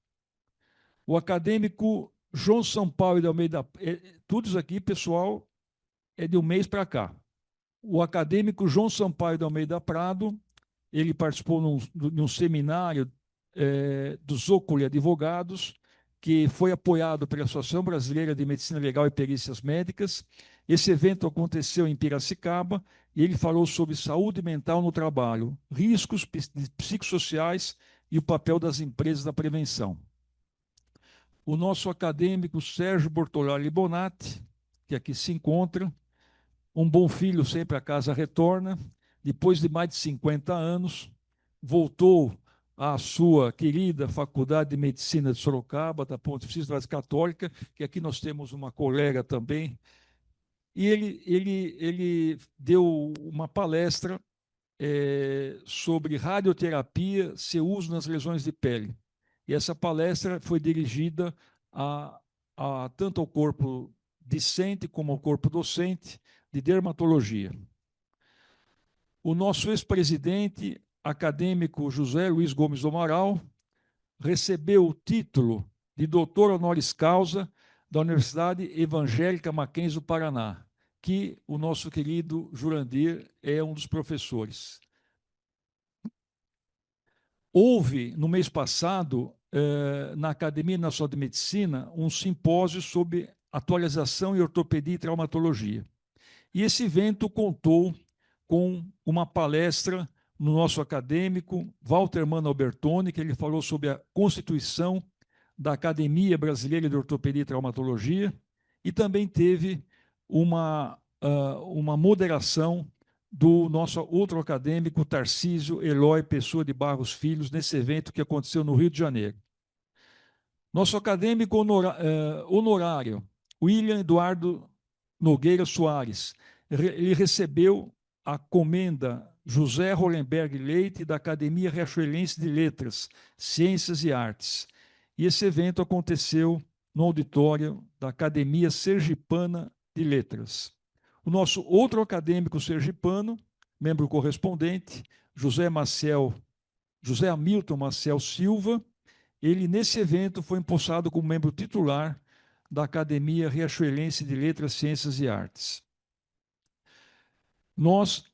O acadêmico João Sampaio de Almeida, tudo isso aqui, pessoal, é de um mês para cá. O acadêmico João Sampaio de Almeida Prado, ele participou de um seminário do Zócoli Advogados, que foi apoiado pela Associação Brasileira de Medicina Legal e Perícias Médicas. Esse evento aconteceu em Piracicaba e ele falou sobre saúde mental no trabalho, riscos psicossociais e o papel das empresas na prevenção. O nosso acadêmico Sérgio Bortolari Bonatti, que aqui se encontra, um bom filho sempre a casa retorna, depois de mais de 50 anos, voltou à sua querida Faculdade de Medicina de Sorocaba, da Pontifícia Universidade Católica, que aqui nós temos uma colega também, e ele deu uma palestra sobre radioterapia, seu uso nas lesões de pele. E essa palestra foi dirigida tanto ao corpo discente como ao corpo docente de dermatologia. O nosso ex-presidente acadêmico José Luiz Gomes do Amaral recebeu o título de doutor honoris causa da Universidade Evangélica Mackenzie do Paraná, que o nosso querido Jurandir é um dos professores. Houve, no mês passado, na Academia Nacional de Medicina, um simpósio sobre atualização em ortopedia e traumatologia. E esse evento contou com uma palestra no nosso acadêmico, Walter Mano Albertoni, que ele falou sobre a constituição da Academia Brasileira de Ortopedia e Traumatologia, e também teve uma moderação do nosso outro acadêmico, Tarcísio Eloy Pessoa de Barros Filhos, nesse evento que aconteceu no Rio de Janeiro. Nosso acadêmico honorário, William Eduardo Nogueira Soares, ele recebeu a comenda José Hollenberg Leite da Academia Riachuelense de Letras, Ciências e Artes. E esse evento aconteceu no auditório da Academia Sergipana de Letras. O nosso outro acadêmico sergipano, membro correspondente, José Hamilton Maciel Silva, ele nesse evento foi empossado como membro titular da Academia Riachuelense de Letras, Ciências e Artes. Nós,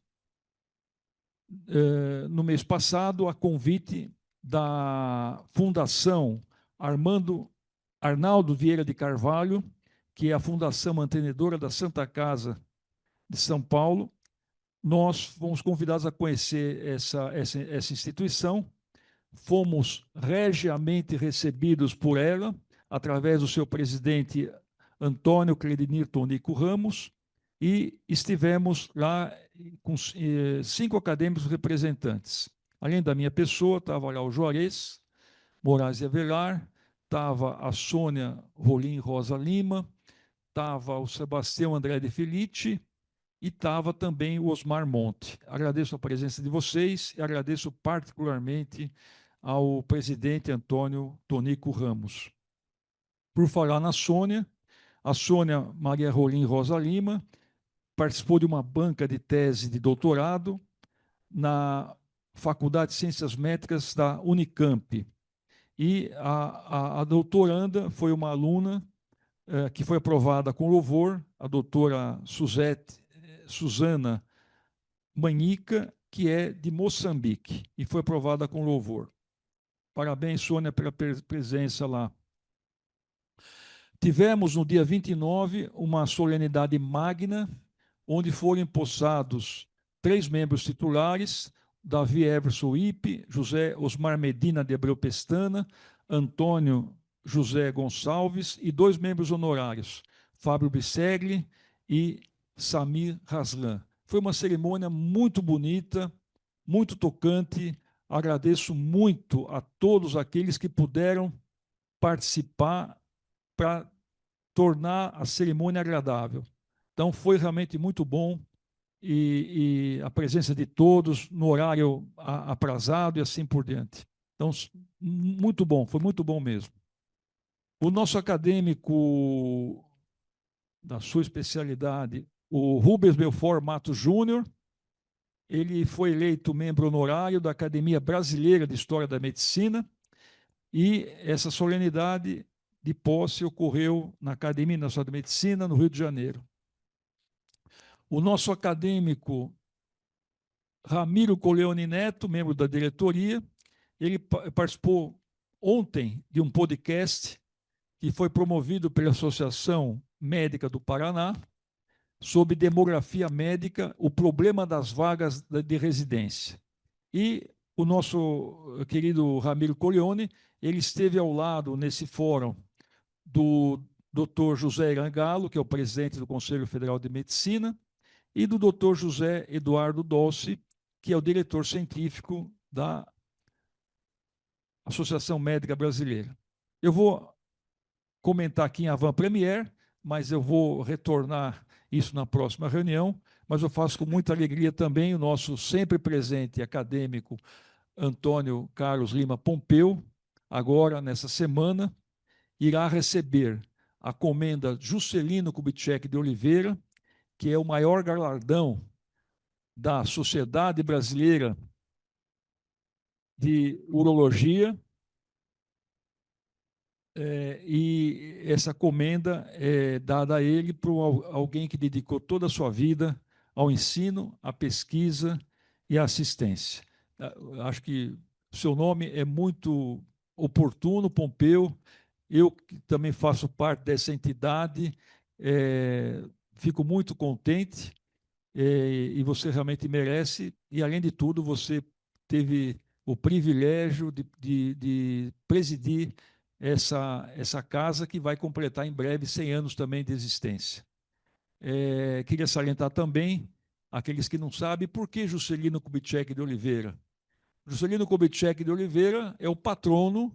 no mês passado, a convite da Fundação Arnaldo Vieira de Carvalho, que é a fundação mantenedora da Santa Casa de São Paulo, nós fomos convidados a conhecer essa instituição, fomos regiamente recebidos por ela, através do seu presidente Antônio Cledinir Tonico Ramos, e estivemos lá com 5 acadêmicos representantes. Além da minha pessoa, estava lá o Juarez Moraes de Avelar, estava a Sônia Rolim Rosa Lima, estava o Sebastião André de Felice e estava também o Osmar Monte. Agradeço a presença de vocês e agradeço particularmente ao presidente Antônio Tonico Ramos. Por falar na Sônia, a Sônia Maria Rolim Rosa Lima participou de uma banca de tese de doutorado na Faculdade de Ciências Médicas da Unicamp. E a doutoranda foi uma aluna que foi aprovada com louvor, a doutora Suzana Manica, que é de Moçambique, e foi aprovada com louvor. Parabéns, Sônia, pela presença lá. Tivemos, no dia 29, uma solenidade magna, onde foram empossados 3 membros titulares, Davi Everson Ipe, José Osmar Medina de Abreu Pestana, Antônio José Gonçalves, e 2 membros honorários, Fábio Bissegli e Samir Raslan. Foi uma cerimônia muito bonita, muito tocante. Agradeço muito a todos aqueles que puderam participar para tornar a cerimônia agradável. Então, foi realmente muito bom e a presença de todos no horário aprazado e assim por diante. Então, muito bom, foi muito bom mesmo. O nosso acadêmico da sua especialidade, o Rubens Belfort Matos Júnior, ele foi eleito membro honorário da Academia Brasileira de História da Medicina, e essa solenidade de posse ocorreu na Academia Nacional de Medicina, no Rio de Janeiro. O nosso acadêmico Ramiro Coleoni Neto, membro da diretoria, ele participou ontem de um podcast que foi promovido pela Associação Médica do Paraná, sobre demografia médica, o problema das vagas de residência. E o nosso querido Ramiro Coleoni, ele esteve ao lado, nesse fórum, do Dr. José Irangalo, que é o presidente do Conselho Federal de Medicina, e do Dr. José Eduardo Dossi, que é o diretor científico da Associação Médica Brasileira. Eu vou comentar aqui em avant-première, mas eu vou retornar isso na próxima reunião, mas eu faço com muita alegria também o nosso sempre presente acadêmico Antônio Carlos Lima Pompeu, agora, nessa semana, irá receber a comenda Juscelino Kubitschek de Oliveira, que é o maior galardão da Sociedade Brasileira de Urologia, e essa comenda é dada a ele por alguém que dedicou toda a sua vida ao ensino, à pesquisa e à assistência. Acho que o seu nome é muito oportuno, Pompeu. Eu que também faço parte dessa entidade, fico muito contente, e você realmente merece. E, além de tudo, você teve o privilégio de presidir essa casa, que vai completar em breve 100 anos também de existência. Queria salientar também, aqueles que não sabem, por que Juscelino Kubitschek de Oliveira. Juscelino Kubitschek de Oliveira é o patrono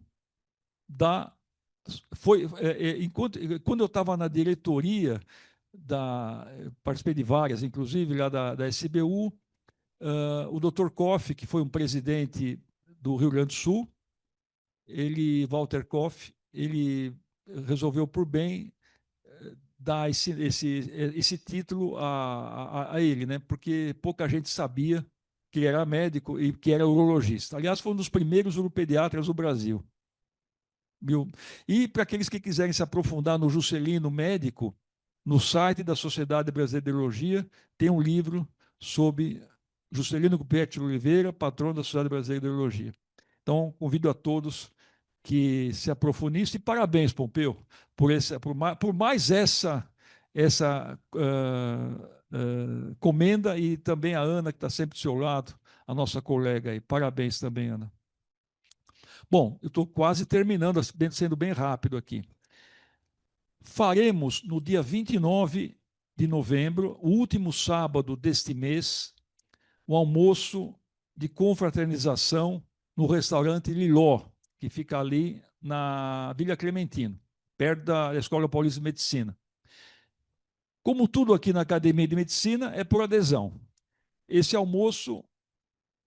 da... Quando eu estava na diretoria, participei de várias, inclusive lá da SBU, o Dr. Koff, que foi um presidente do Rio Grande do Sul, Walter Koff, ele resolveu por bem dar esse título a ele, né? Porque pouca gente sabia que ele era médico e que era urologista. Aliás, foi um dos primeiros uropediatras do Brasil. Viu? E para aqueles que quiserem se aprofundar no Juscelino médico, no site da Sociedade Brasileira de Urologia tem um livro sobre Juscelino Kubitschek de Oliveira, patrono da Sociedade Brasileira de Urologia. Então, convido a todos que se aprofundem nisso, e parabéns, Pompeu, por mais essa comenda, e também a Ana, que está sempre do seu lado, a nossa colega aí. Parabéns também, Ana. Bom, eu estou quase terminando, sendo bem rápido aqui. Faremos, no dia 29 de novembro, o último sábado deste mês, um almoço de confraternização no restaurante Liló, que fica ali na Vila Clementino, perto da Escola Paulista de Medicina. Como tudo aqui na Academia de Medicina, é por adesão. Esse almoço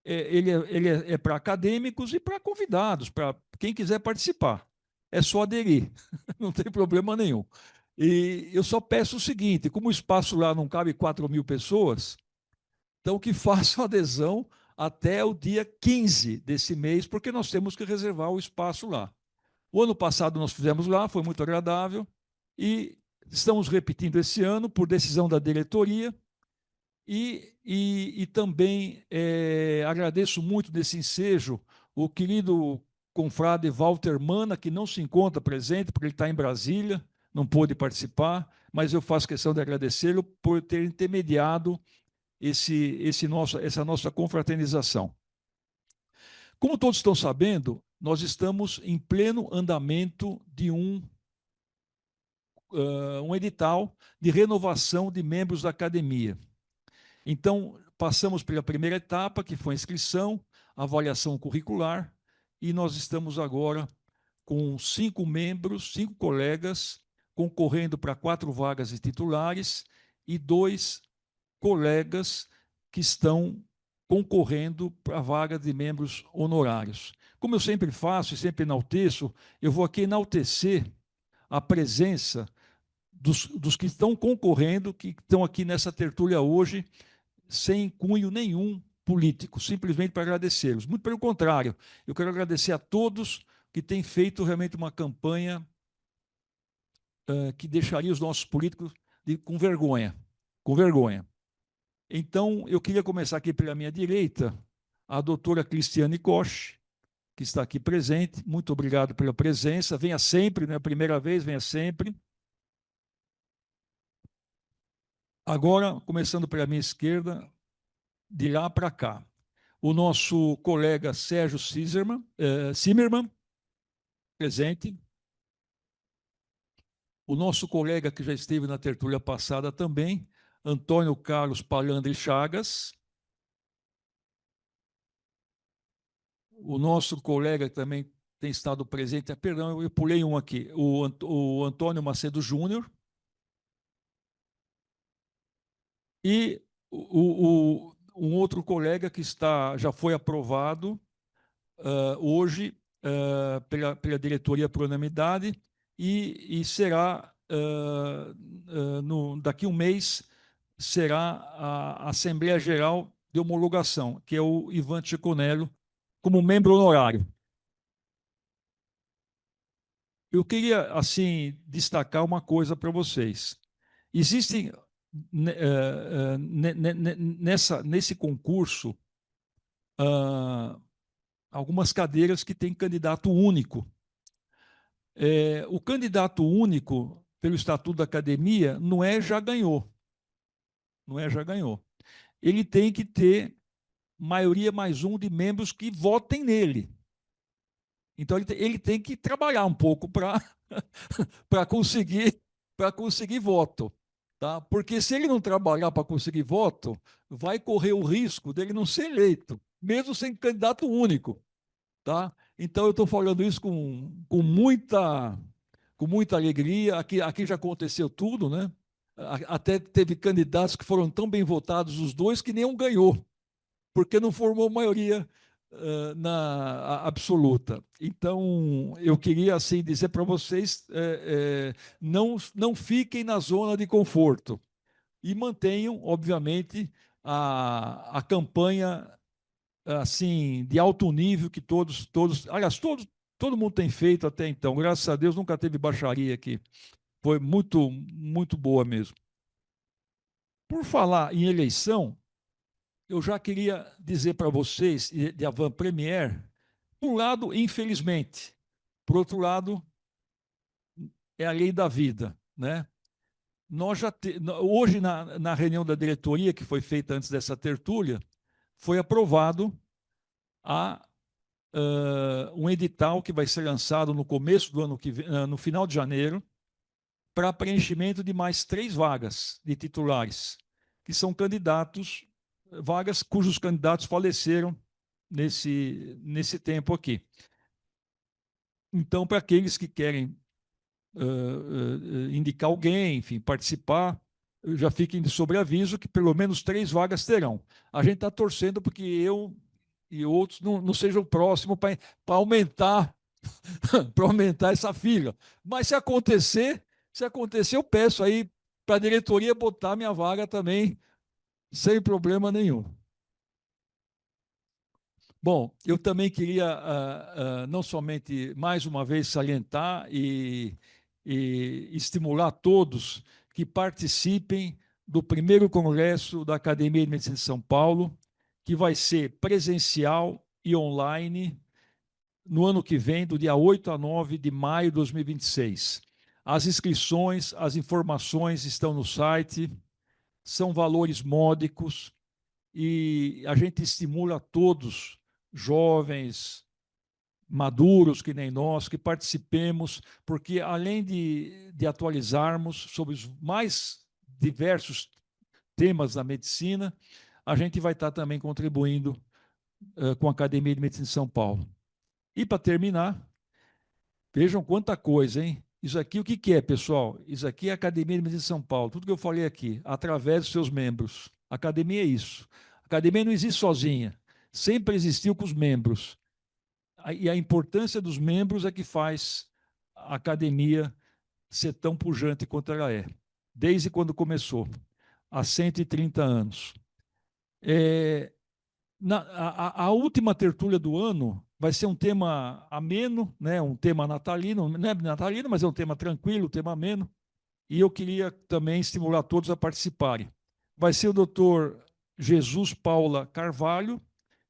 ele é para acadêmicos e para convidados, para quem quiser participar. É só aderir, não tem problema nenhum. E eu só peço o seguinte: como o espaço lá não cabe 4.000 pessoas, então que façam adesão até o dia 15 desse mês, porque nós temos que reservar o espaço lá. O ano passado nós fizemos lá, foi muito agradável, e estamos repetindo esse ano por decisão da diretoria. E também agradeço muito nesse ensejo o querido confrade Walter Mana, que não se encontra presente, porque ele está em Brasília, não pôde participar, mas eu faço questão de agradecê-lo por ter intermediado essa nossa confraternização. Como todos estão sabendo, nós estamos em pleno andamento de um edital de renovação de membros da academia. Então, passamos pela primeira etapa, que foi a inscrição, avaliação curricular, e nós estamos agora com 5 membros, 5 colegas, concorrendo para 4 vagas de titulares, e 2 colegas que estão concorrendo para a vaga de membros honorários. Como eu sempre faço e sempre enalteço, eu vou aqui enaltecer a presença dos que estão concorrendo, que estão aqui nessa tertúlia hoje, sem cunho nenhum político, simplesmente para agradecê-los. Muito pelo contrário, eu quero agradecer a todos que têm feito realmente uma campanha que deixaria os nossos políticos com vergonha. Com vergonha. Então, eu queria começar aqui pela minha direita, a doutora Cristiane Koch, que está aqui presente. Muito obrigado pela presença. Venha sempre, não é a primeira vez, venha sempre. Agora, começando pela minha esquerda, de lá para cá, o nosso colega Sérgio Zimmermann, presente. O nosso colega que já esteve na tertúlia passada também, Antônio Carlos Palandri Chagas. O nosso colega que também tem estado presente, perdão, eu pulei um aqui, o Antônio Macedo Júnior. E um outro colega que já foi aprovado hoje pela diretoria por unanimidade e será, daqui a um mês, será a Assembleia Geral de Homologação, que é o Ivan Tcheconello, como membro honorário. Eu queria, assim, destacar uma coisa para vocês. Existem, nesse concurso, algumas cadeiras que têm candidato único. O candidato único, pelo Estatuto da Academia, não é já ganhou. Não é já ganhou. Ele tem que ter maioria mais um de membros que votem nele. Então, ele tem que trabalhar um pouco para conseguir voto. Tá? Porque se ele não trabalhar para conseguir voto, vai correr o risco dele não ser eleito, mesmo sem candidato único. Tá? Então, eu estou falando isso com muita alegria. Aqui já aconteceu tudo, né? Até teve candidatos que foram tão bem votados, os dois, que nenhum ganhou, porque não formou maioria absoluta. Então, eu queria assim dizer para vocês, não fiquem na zona de conforto e mantenham, obviamente, a campanha assim de alto nível que aliás, todo mundo tem feito até então. Graças a Deus nunca teve baixaria aqui. Foi muito, muito boa mesmo. Por falar em eleição, eu já queria dizer para vocês, de Avant Premier, por um lado, infelizmente, por outro lado, é a lei da vida, né? Hoje, na reunião da diretoria, que foi feita antes dessa tertúlia, foi aprovado um edital que vai ser lançado no começo do ano que vem, no final de janeiro, para preenchimento de mais 3 vagas de titulares, que são vagas cujos candidatos faleceram nesse tempo aqui. Então, para aqueles que querem indicar alguém, enfim, participar, já fiquem de sobreaviso que pelo menos 3 vagas terão. A gente está torcendo porque eu e outros não sejam próximos para aumentar para aumentar essa fila. Mas se acontecer, eu peço aí para a diretoria botar minha vaga também, sem problema nenhum. Bom, eu também queria não somente mais uma vez salientar e estimular todos que participem do primeiro congresso da Academia de Medicina de São Paulo, que vai ser presencial e online no ano que vem, do dia 8 a 9 de maio de 2026. As inscrições, as informações estão no site, são valores módicos e a gente estimula todos, jovens, maduros que nem nós, que participemos, porque além de atualizarmos sobre os mais diversos temas da medicina, a gente vai estar também contribuindo com a Academia de Medicina de São Paulo. E para terminar, vejam quanta coisa, hein? Isso aqui o que é, pessoal? Isso aqui é a Academia de Medicina de São Paulo. Tudo que eu falei aqui, através dos seus membros. A academia é isso. A academia não existe sozinha. Sempre existiu com os membros. E a importância dos membros é que faz a academia ser tão pujante quanto ela é. Desde quando começou, há 130 anos. a última tertúlia do ano vai ser um tema ameno, né? Um tema natalino, não é natalino, mas é um tema tranquilo, um tema ameno, e eu queria também estimular todos a participarem. Vai ser o doutor Jesus Paula Carvalho,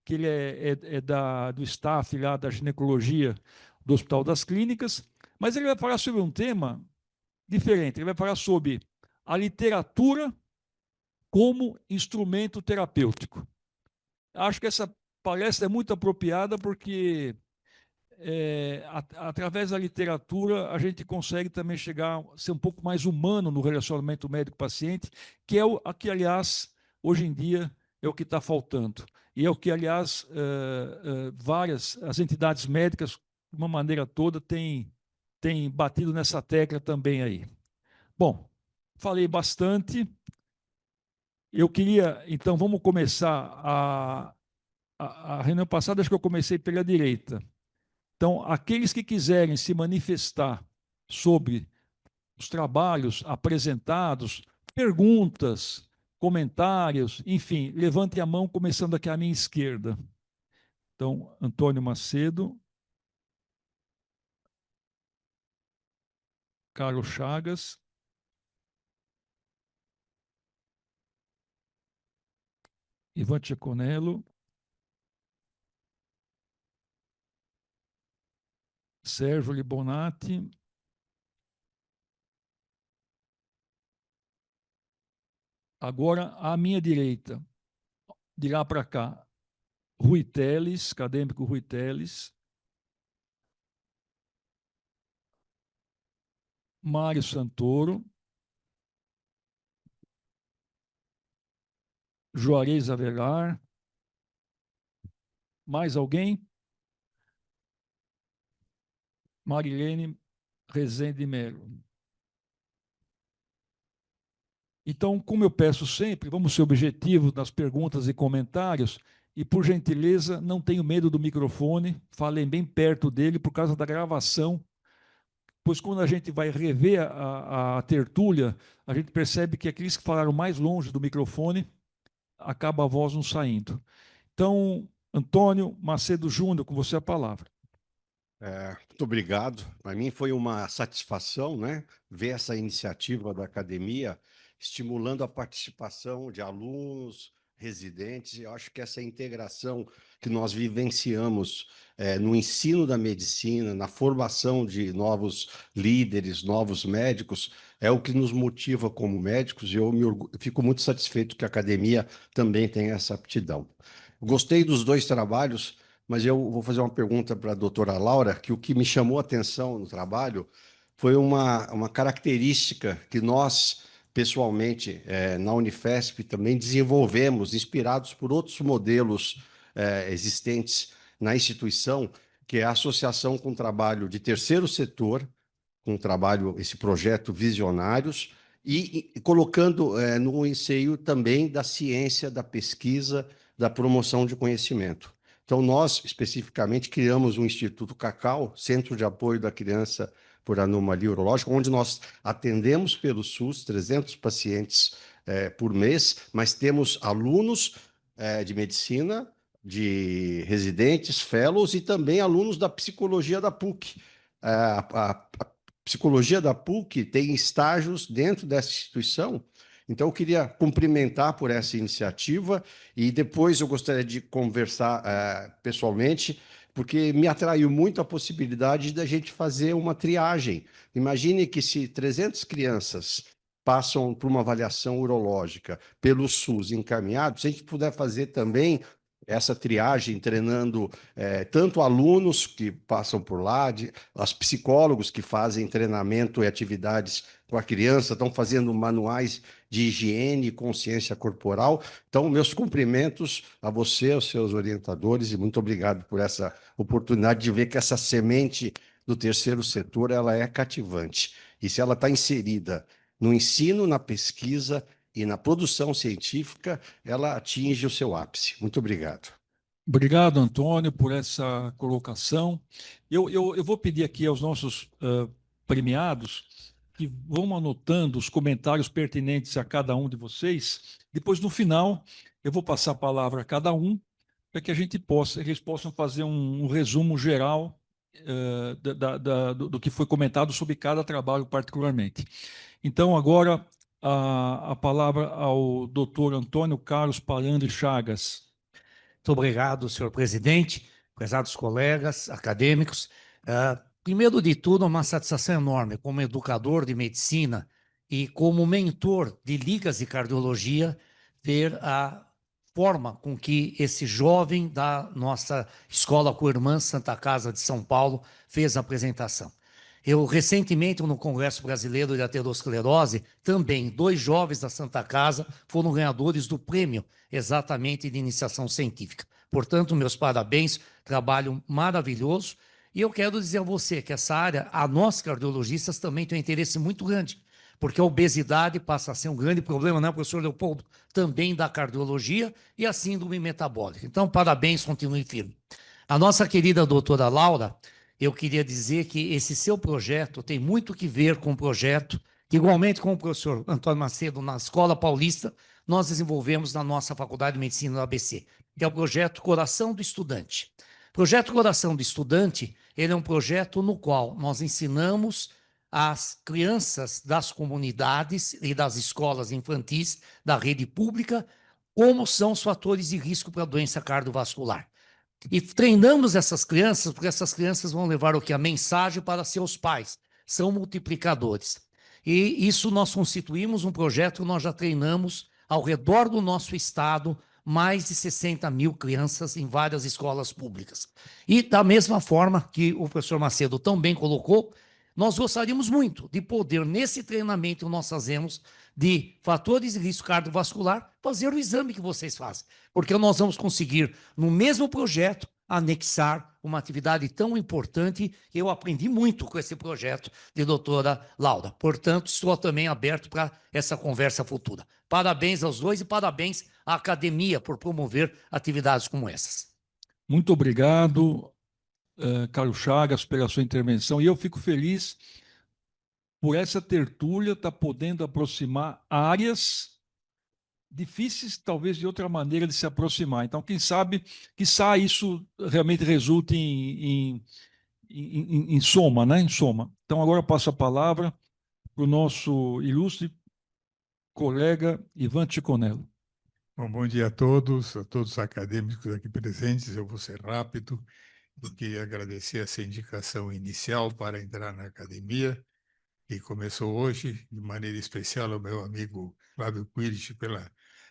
que ele do staff lá da ginecologia do Hospital das Clínicas, mas ele vai falar sobre um tema diferente, ele vai falar sobre a literatura como instrumento terapêutico. Acho que essa palestra é muito apropriada porque através da literatura a gente consegue também chegar a ser um pouco mais humano no relacionamento médico-paciente, que é o que, aliás, hoje em dia é o que está faltando. E é o que, aliás, as entidades médicas, de uma maneira toda, têm batido nessa tecla também aí. Bom, falei bastante. Eu queria, então, vamos começar a reunião passada, acho que eu comecei pela direita. Então, aqueles que quiserem se manifestar sobre os trabalhos apresentados, perguntas, comentários, enfim, levante a mão, começando aqui à minha esquerda. Então, Antônio Macedo, Carlos Chagas, Ivan Tcheconello, Sérgio Libonati, agora à minha direita, de lá para cá, Rui Teles, acadêmico Rui Teles, Mário Santoro, Juarez Avelar, mais alguém? Marilene Rezende Melo. Então, como eu peço sempre, vamos ser objetivos nas perguntas e comentários, e, por gentileza, não tenham medo do microfone, falem bem perto dele por causa da gravação, pois quando a gente vai rever a tertúlia, a gente percebe que aqueles que falaram mais longe do microfone, acaba a voz não saindo. Então, Antônio Macedo Júnior, com você a palavra. Muito obrigado. Para mim foi uma satisfação, né, ver essa iniciativa da academia estimulando a participação de alunos, residentes. Eu acho que essa integração que nós vivenciamos no ensino da medicina, na formação de novos líderes, novos médicos, é o que nos motiva como médicos, e eu fico muito satisfeito que a academia também tem essa aptidão. Gostei dos dois trabalhos, mas eu vou fazer uma pergunta para a doutora Laura, que o que me chamou a atenção no trabalho foi uma característica que nós, pessoalmente, na Unifesp, também desenvolvemos, inspirados por outros modelos existentes na instituição, que é a associação com o trabalho de terceiro setor, com o trabalho, esse projeto Visionários, e colocando no enseio também da ciência, da pesquisa, da promoção de conhecimento. Então, nós, especificamente, criamos o Instituto Cacau, Centro de Apoio da Criança por Anomalia Urológica, onde nós atendemos pelo SUS 300 pacientes por mês, mas temos alunos de medicina, de residentes, fellows e também alunos da psicologia da PUC. A psicologia da PUC tem estágios dentro dessa instituição. Então, eu queria cumprimentar por essa iniciativa e depois eu gostaria de conversar pessoalmente, porque me atraiu muito a possibilidade da gente fazer uma triagem. Imagine que se 300 crianças passam por uma avaliação urológica pelo SUS encaminhado, se a gente puder fazer também essa triagem, treinando tanto alunos que passam por lá, os psicólogos que fazem treinamento e atividades com a criança, estão fazendo manuais de higiene e consciência corporal. Então, meus cumprimentos a você, aos seus orientadores, e muito obrigado por essa oportunidade de ver que essa semente do terceiro setor ela é cativante. E se ela está inserida no ensino, na pesquisa e na produção científica, ela atinge o seu ápice. Muito obrigado. Obrigado, Antônio, por essa colocação. Eu vou pedir aqui aos nossos premiados que vão anotando os comentários pertinentes a cada um de vocês. Depois, no final, eu vou passar a palavra a cada um para que eles possam fazer um resumo geral do que foi comentado sobre cada trabalho particularmente. Então, agora, a palavra ao doutor Antônio Carlos Palandri Chagas. Muito obrigado, senhor presidente, prezados colegas acadêmicos. Primeiro de tudo, é uma satisfação enorme como educador de medicina e como mentor de ligas de cardiologia, ver a forma com que esse jovem da nossa Escola Coirmã Santa Casa de São Paulo fez a apresentação. Eu, recentemente, no Congresso Brasileiro de Aterosclerose, também 2 jovens da Santa Casa foram ganhadores do prêmio exatamente de iniciação científica. Portanto, meus parabéns, trabalho maravilhoso. E eu quero dizer a você que essa área, a nós cardiologistas também tem um interesse muito grande, porque a obesidade passa a ser um grande problema, né, professor Leopoldo? Também da cardiologia e a síndrome metabólica. Então, parabéns, continue firme. A nossa querida doutora Laura, eu queria dizer que esse seu projeto tem muito que ver com o projeto que, igualmente com o professor Antônio Macedo, na Escola Paulista, nós desenvolvemos na nossa Faculdade de Medicina do ABC, que é o projeto Coração do Estudante. O projeto Coração do Estudante, ele é um projeto no qual nós ensinamos as crianças das comunidades e das escolas infantis da rede pública como são os fatores de risco para a doença cardiovascular. E treinamos essas crianças, porque essas crianças vão levar o que? A mensagem para seus pais. São multiplicadores. E isso nós constituímos um projeto, nós já treinamos ao redor do nosso estado mais de 60 mil crianças em várias escolas públicas. E da mesma forma que o professor Macedo também colocou, nós gostaríamos muito de poder, nesse treinamento que nós fazemos de fatores de risco cardiovascular, fazer o exame que vocês fazem. Porque nós vamos conseguir, no mesmo projeto, anexar uma atividade tão importante. Eu aprendi muito com esse projeto de doutora Laura. Portanto, estou também aberto para essa conversa futura. Parabéns aos dois e parabéns à academia por promover atividades como essas. Muito obrigado, Carlos Chagas, pela sua intervenção. E eu fico feliz por essa tertúlia estar podendo aproximar áreas difíceis, talvez, de outra maneira de se aproximar. Então, quem sabe, quiçá isso realmente resulte em soma, né? Em soma. Então, agora eu passo a palavra para o nosso ilustre colega Ivan Ticonello. Bom dia a todos os acadêmicos aqui presentes. Eu vou ser rápido, porque agradecer essa indicação inicial para entrar na academia, que começou hoje, de maneira especial ao meu amigo Flávio Quirich, pelo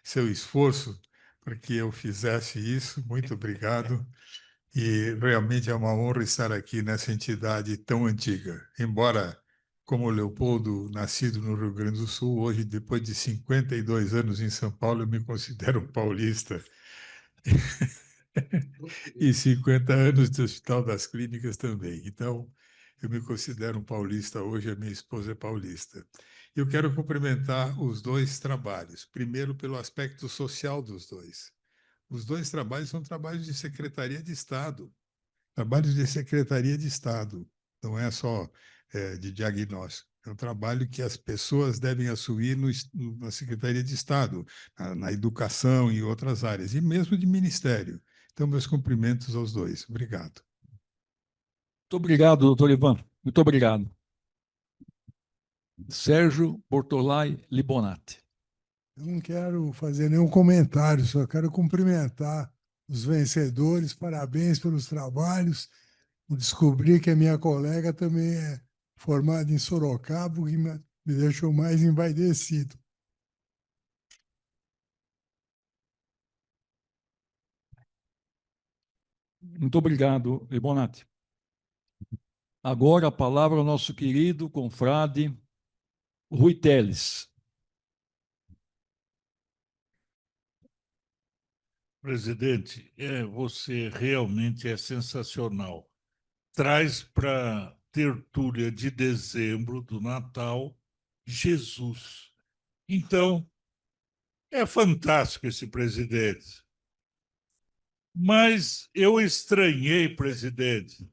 seu esforço para que eu fizesse isso. Muito obrigado. E realmente é uma honra estar aqui nessa entidade tão antiga. Embora, como Leopoldo, nascido no Rio Grande do Sul, hoje, depois de 52 anos em São Paulo, eu me considero um paulista. E 50 anos do Hospital das Clínicas também. Então, eu me considero um paulista hoje, a minha esposa é paulista. Eu quero cumprimentar os dois trabalhos. Primeiro, pelo aspecto social dos dois. Os dois trabalhos são trabalhos de Secretaria de Estado. Trabalhos de Secretaria de Estado. Não é só de diagnóstico. É um trabalho que as pessoas devem assumir na Secretaria de Estado, na educação e outras áreas, e mesmo de ministério. Então, meus cumprimentos aos dois. Obrigado. Muito obrigado, doutor Ivan. Muito obrigado. Sérgio Bortolai Libonati. Eu não quero fazer nenhum comentário, só quero cumprimentar os vencedores, parabéns pelos trabalhos. Descobri que a minha colega também é formada em Sorocaba, o que me deixou mais envaidecido. Muito obrigado, Libonati. Agora a palavra ao nosso querido confrade Rui Teles. Presidente, você realmente é sensacional. Traz para a tertúlia de dezembro, do Natal, Jesus. Então, é fantástico esse presidente. Mas eu estranhei, presidente,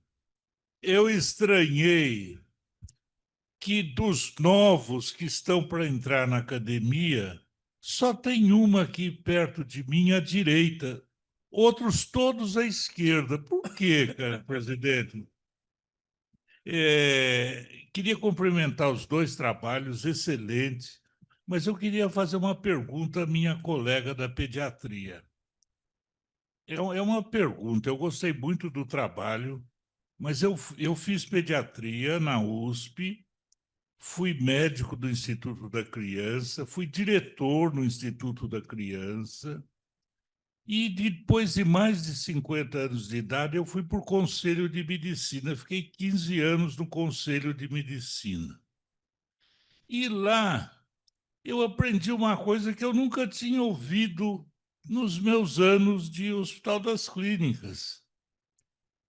que dos novos que estão para entrar na academia, só tem uma aqui perto de mim, à direita, outros todos à esquerda. Por quê, cara, presidente? Queria cumprimentar os dois trabalhos excelentes, mas eu queria fazer uma pergunta à minha colega da pediatria. É uma pergunta, eu gostei muito do trabalho, mas eu fiz pediatria na USP, fui médico do Instituto da Criança, fui diretor no Instituto da Criança, e depois de mais de 50 anos de idade, eu fui para o Conselho de Medicina. Fiquei 15 anos no Conselho de Medicina. E lá eu aprendi uma coisa que eu nunca tinha ouvido nos meus anos de Hospital das Clínicas.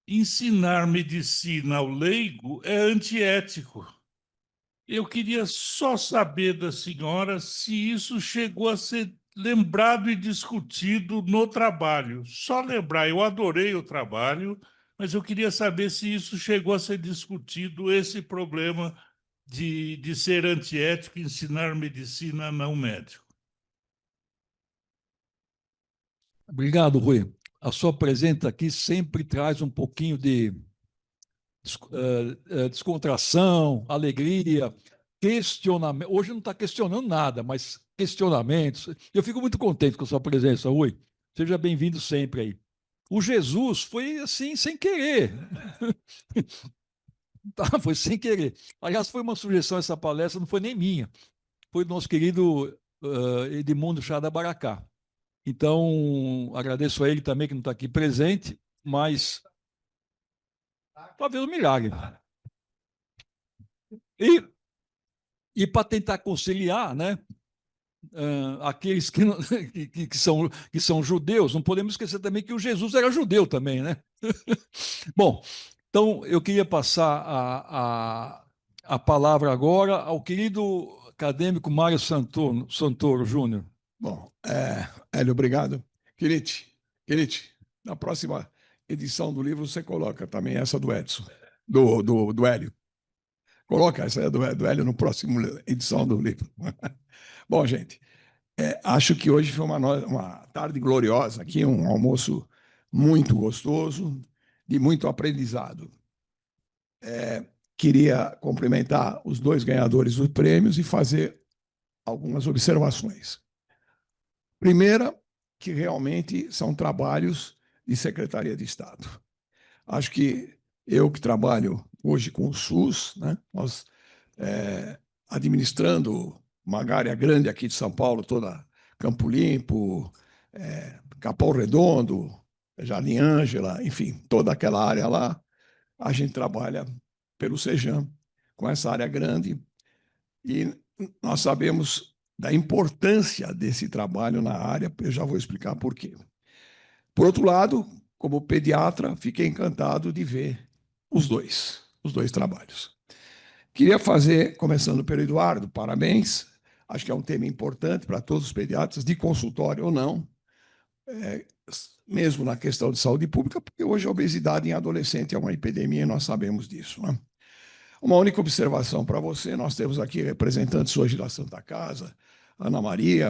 Ensinar medicina ao leigo é antiético. Eu queria só saber da senhora se isso chegou a ser lembrado e discutido no trabalho. Só lembrar, eu adorei o trabalho, mas eu queria saber se isso chegou a ser discutido, esse problema de ser antiético ensinar medicina a não médico. Obrigado, Rui. A sua presença aqui sempre traz um pouquinho de descontração, alegria, questionamento. Hoje não está questionando nada, mas questionamentos. Eu fico muito contente com a sua presença, Rui. Seja bem-vindo sempre aí. O Jesus foi assim, sem querer. Tá, foi sem querer. Aliás, foi uma sugestão essa palestra, não foi nem minha. Foi do nosso querido Edmundo Chá da Baracá. Então, agradeço a ele também, que não está aqui presente, mas talvez um milagre. E para tentar conciliar, né, aqueles que, que são judeus, não podemos esquecer também que o Jesus era judeu também, né? Bom, então eu queria passar a palavra agora ao querido acadêmico Mário Santoro Júnior. Bom, Hélio, obrigado. Quirite, na próxima edição do livro você coloca também essa do Edson, do Hélio. Coloca essa do Hélio no próximo edição do livro. Bom, gente, acho que hoje foi uma tarde gloriosa aqui, um almoço muito gostoso, de muito aprendizado. Queria cumprimentar os dois ganhadores dos prêmios e fazer algumas observações. Primeira, que realmente são trabalhos de Secretaria de Estado. Acho que eu que trabalho hoje com o SUS, né, nós administrando uma área grande aqui de São Paulo, toda Campo Limpo, Capão Redondo, Jardim Ângela, enfim, toda aquela área lá, a gente trabalha pelo Sejam, com essa área grande, e nós sabemos da importância desse trabalho na área, eu já vou explicar por quê. Por outro lado, como pediatra, fiquei encantado de ver os dois trabalhos. Queria fazer, começando pelo Eduardo, parabéns, acho que é um tema importante para todos os pediatras, de consultório ou não, mesmo na questão de saúde pública, porque hoje a obesidade em adolescente é uma epidemia e nós sabemos disso, né? Uma única observação para você, nós temos aqui representantes hoje da Santa Casa, Ana Maria,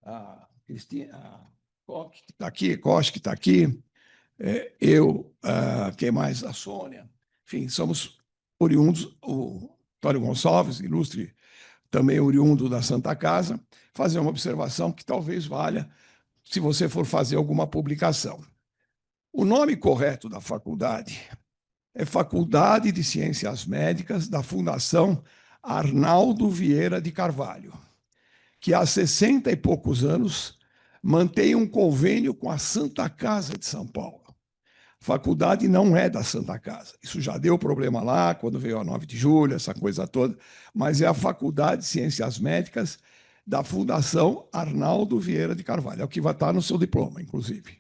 a Cristina, a Koch, que está aqui, Koch, que está aqui, quem mais? A Sônia, enfim, somos oriundos, o Antônio Gonçalves, ilustre, também oriundo da Santa Casa, fazer uma observação que talvez valha se você for fazer alguma publicação. O nome correto da faculdade é Faculdade de Ciências Médicas da Fundação Arnaldo Vieira de Carvalho, que há 60 e poucos anos mantém um convênio com a Santa Casa de São Paulo. A faculdade não é da Santa Casa. Isso já deu problema lá, quando veio a 9 de julho, essa coisa toda, mas é a Faculdade de Ciências Médicas da Fundação Arnaldo Vieira de Carvalho. É o que vai estar no seu diploma, inclusive.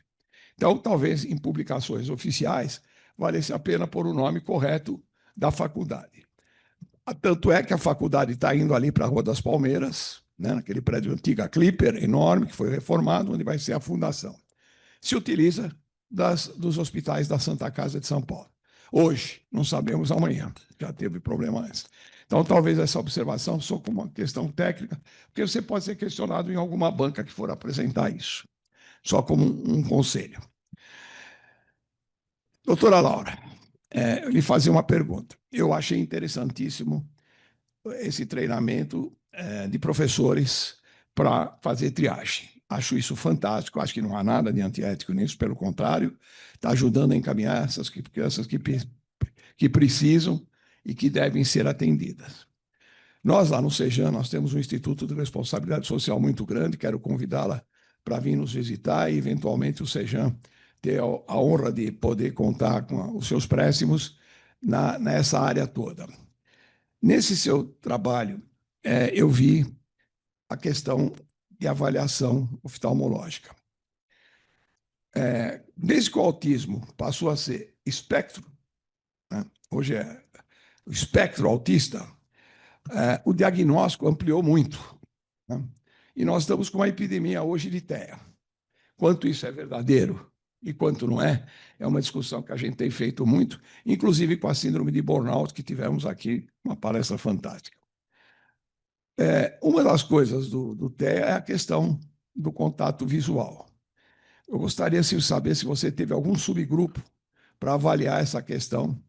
Então, talvez em publicações oficiais, valesse a pena pôr o nome correto da faculdade. Tanto é que a faculdade está indo ali para a Rua das Palmeiras, né, naquele prédio antigo, a Clipper, enorme, que foi reformado, onde vai ser a fundação. Se utiliza dos hospitais da Santa Casa de São Paulo. Hoje, não sabemos amanhã, já teve problema antes. Então, talvez essa observação só como uma questão técnica, porque você pode ser questionado em alguma banca que for apresentar isso. só como um conselho. Doutora Laura, eu lhe fazia uma pergunta. Eu achei interessantíssimo esse treinamento de professores para fazer triagem. Acho isso fantástico, acho que não há nada de antiético nisso, pelo contrário, está ajudando a encaminhar essas crianças que precisam e que devem ser atendidas. Nós, lá no Sejam, nós temos um Instituto de Responsabilidade Social muito grande, quero convidá-la para vir nos visitar e, eventualmente, o Sejam ter a honra de poder contar com os seus préstimos nessa área toda. Nesse seu trabalho, eu vi a questão de avaliação oftalmológica. Desde que o autismo passou a ser espectro, né, hoje é o espectro autista, o diagnóstico ampliou muito, né? E nós estamos com uma epidemia hoje de TEA. Quanto isso é verdadeiro e quanto não é uma discussão que a gente tem feito muito, inclusive com a síndrome de burnout, que tivemos aqui, uma palestra fantástica. Uma das coisas do TEA é a questão do contato visual. Eu gostaria de saber se você teve algum subgrupo para avaliar essa questão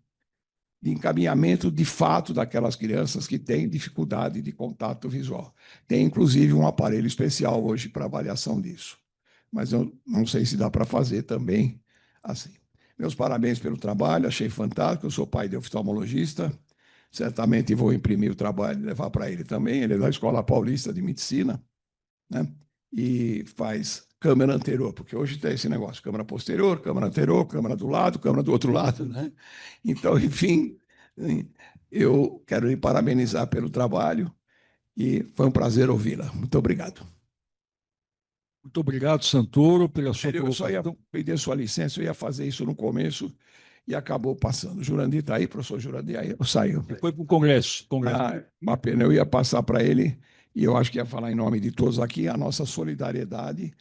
de encaminhamento de fato daquelas crianças que têm dificuldade de contato visual. Tem, inclusive, um aparelho especial hoje para avaliação disso. Mas eu não sei se dá para fazer também assim. Meus parabéns pelo trabalho, achei fantástico. Eu sou pai de oftalmologista, certamente vou imprimir o trabalho e levar para ele também. Ele é da Escola Paulista de Medicina, né? E faz câmera anterior, porque hoje tem esse negócio, câmera posterior, câmera anterior, câmera do lado, câmera do outro lado, né? Então, enfim, eu quero lhe parabenizar pelo trabalho e foi um prazer ouvi-la. Muito obrigado. Muito obrigado, Santoro, pela sua Eu só ia colocação. pedir sua licença, eu ia fazer isso no começo e acabou passando. Jurandir está aí, professor Jurandir, aí saiu. Foi para o Congresso. Uma pena, eu ia passar para ele e eu acho que ia falar em nome de todos aqui a nossa solidariedade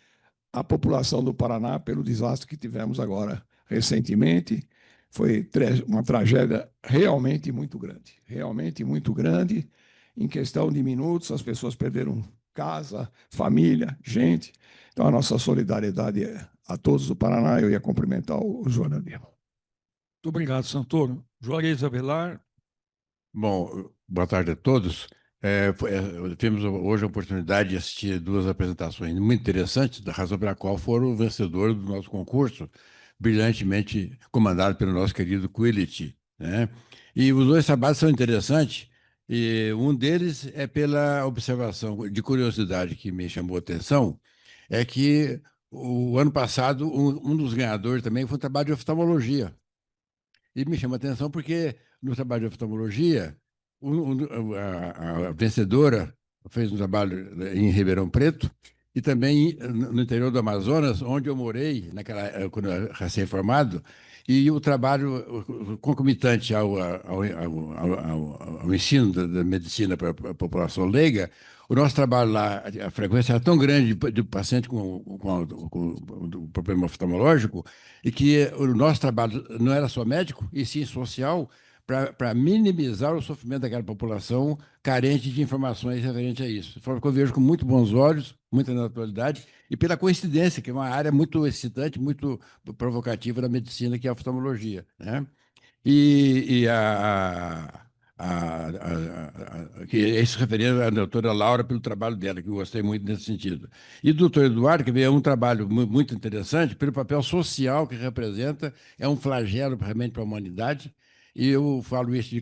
à população do Paraná pelo desastre que tivemos agora recentemente. Foi uma tragédia realmente muito grande. Em questão de minutos, as pessoas perderam casa, família, gente. Então, a nossa solidariedade a todos do Paraná. Eu ia cumprimentar o Jurandir. Muito obrigado, Santoro. Juarez Avelar. Bom, boa tarde a todos. Tivemos hoje a oportunidade de assistir duas apresentações muito interessantes, da razão pela qual foram o vencedor do nosso concurso, brilhantemente comandado pelo nosso querido Quillet, né? E os dois trabalhos são interessantes, e um deles é pela observação de curiosidade que me chamou a atenção, é que o ano passado um dos ganhadores também foi um trabalho de oftalmologia. E me chama a atenção porque no trabalho de oftalmologia, a vencedora fez um trabalho em Ribeirão Preto e também no interior do Amazonas, onde eu morei, quando eu recém-formado, e o trabalho concomitante ao ensino da medicina para a população leiga, o nosso trabalho lá, a frequência era tão grande de paciente com problema oftalmológico, e que o nosso trabalho não era só médico, e sim social, para minimizar o sofrimento daquela população carente de informações referentes a isso. De forma que eu vejo com muito bons olhos, muita naturalidade, e pela coincidência, que é uma área muito excitante, muito provocativa da medicina, que é a oftalmologia, né? Que é isso referindo à doutora Laura pelo trabalho dela, que eu gostei muito nesse sentido. E do doutor Eduardo, que veio um trabalho muito interessante pelo papel social que representa, é um flagelo realmente para a humanidade. E eu falo isso de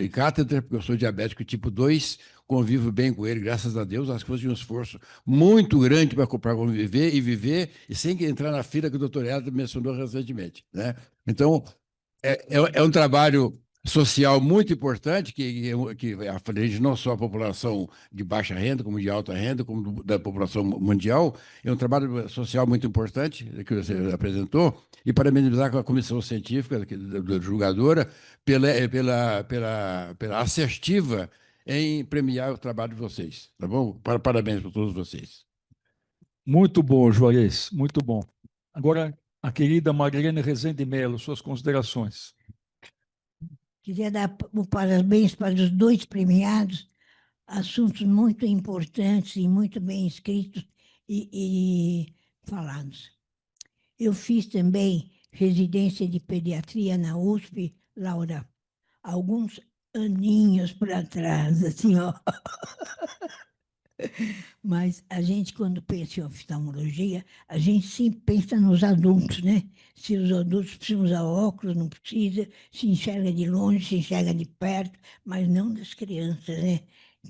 cátedra, porque eu sou diabético tipo 2, convivo bem com ele, graças a Deus, as coisas de um esforço muito grande para conviver e viver, e sem entrar na fila que o doutor Helder mencionou recentemente, né? Então, é um trabalho social muito importante que aflige não só a população de baixa renda, como de alta renda, como da população mundial. É um trabalho social muito importante que você apresentou, e parabenizar a comissão científica da julgadora pela assertiva em premiar o trabalho de vocês, tá bom? Parabéns para todos vocês. Muito bom, Juarez, muito bom. Agora, a querida Marilene Rezende Melo, suas considerações. Queria dar parabéns para os dois premiados, assuntos muito importantes e muito bem escritos, e falados. Eu fiz também residência de pediatria na USP, Laura, alguns aninhos para trás, assim, ó. Mas a gente, quando pensa em oftalmologia, a gente sempre pensa nos adultos, né? Se os adultos precisam usar óculos, não precisa, se enxerga de longe, se enxerga de perto, mas não das crianças, né?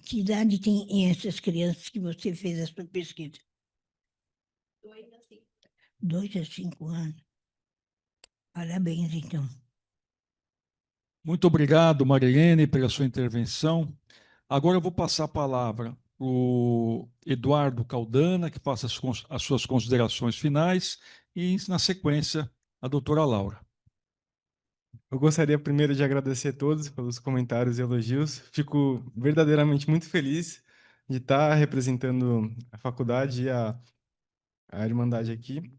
Que idade tem essas crianças que você fez a sua pesquisa? 2 a 5 anos. Parabéns, então. Muito obrigado, Marilene, pela sua intervenção. Agora eu vou passar a palavra para o Eduardo Caldana, que faça as suas considerações finais, e, na sequência, a doutora Laura. Eu gostaria primeiro de agradecer a todos pelos comentários e elogios. Fico verdadeiramente muito feliz de estar representando a faculdade e a Irmandade aqui.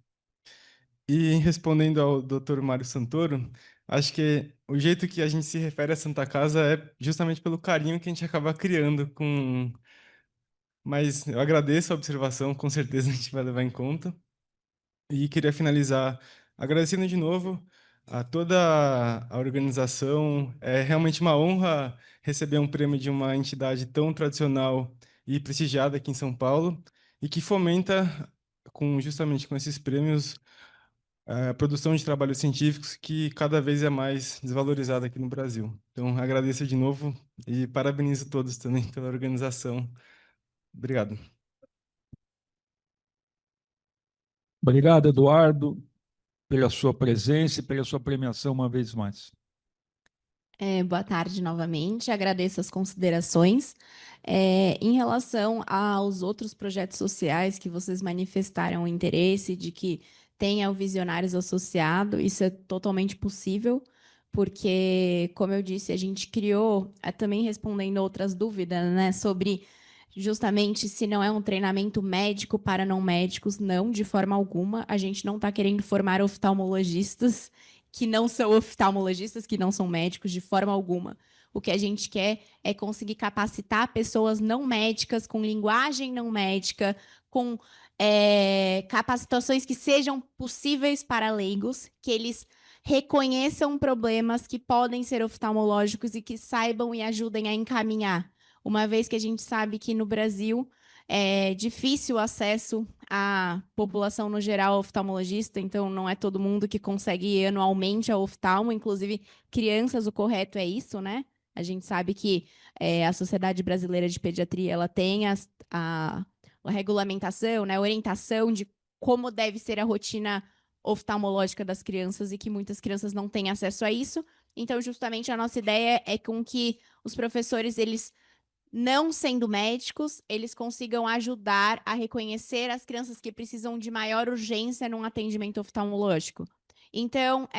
E respondendo ao Dr. Mário Santoro, acho que o jeito que a gente se refere à Santa Casa é justamente pelo carinho que a gente acaba criando com... Mas eu agradeço a observação, com certeza a gente vai levar em conta. E queria finalizar agradecendo de novo a toda a organização. É realmente uma honra receber um prêmio de uma entidade tão tradicional e prestigiada aqui em São Paulo e que fomenta, justamente com esses prêmios, a produção de trabalhos científicos que cada vez é mais desvalorizada aqui no Brasil. Então, agradeço de novo e parabenizo todos também pela organização. Obrigado. Obrigado, Eduardo, pela sua presença e pela sua premiação uma vez mais. Boa tarde novamente, agradeço as considerações. Em relação aos outros projetos sociais que vocês manifestaram o interesse de que tenha o Visionários associado, isso é totalmente possível, porque, como eu disse, a gente criou, também respondendo outras dúvidas, né, sobre justamente se não é um treinamento médico para não médicos, não, de forma alguma. A gente não está querendo formar oftalmologistas que não são oftalmologistas, que não são médicos, de forma alguma. O que a gente quer é conseguir capacitar pessoas não médicas, com linguagem não médica, com capacitações que sejam possíveis para leigos, que eles reconheçam problemas que podem ser oftalmológicos e que saibam e ajudem a encaminhar. Uma vez que a gente sabe que no Brasil é difícil o acesso à população no geral ao oftalmologista, então não é todo mundo que consegue ir anualmente ao oftalmo, inclusive crianças, o correto é isso, né? A gente sabe que a Sociedade Brasileira de Pediatria ela tem a regulamentação, né, a orientação de como deve ser a rotina oftalmológica das crianças e que muitas crianças não têm acesso a isso. Então, justamente, a nossa ideia é com que os professores, eles não sendo médicos, eles consigam ajudar a reconhecer as crianças que precisam de maior urgência num atendimento oftalmológico. Então,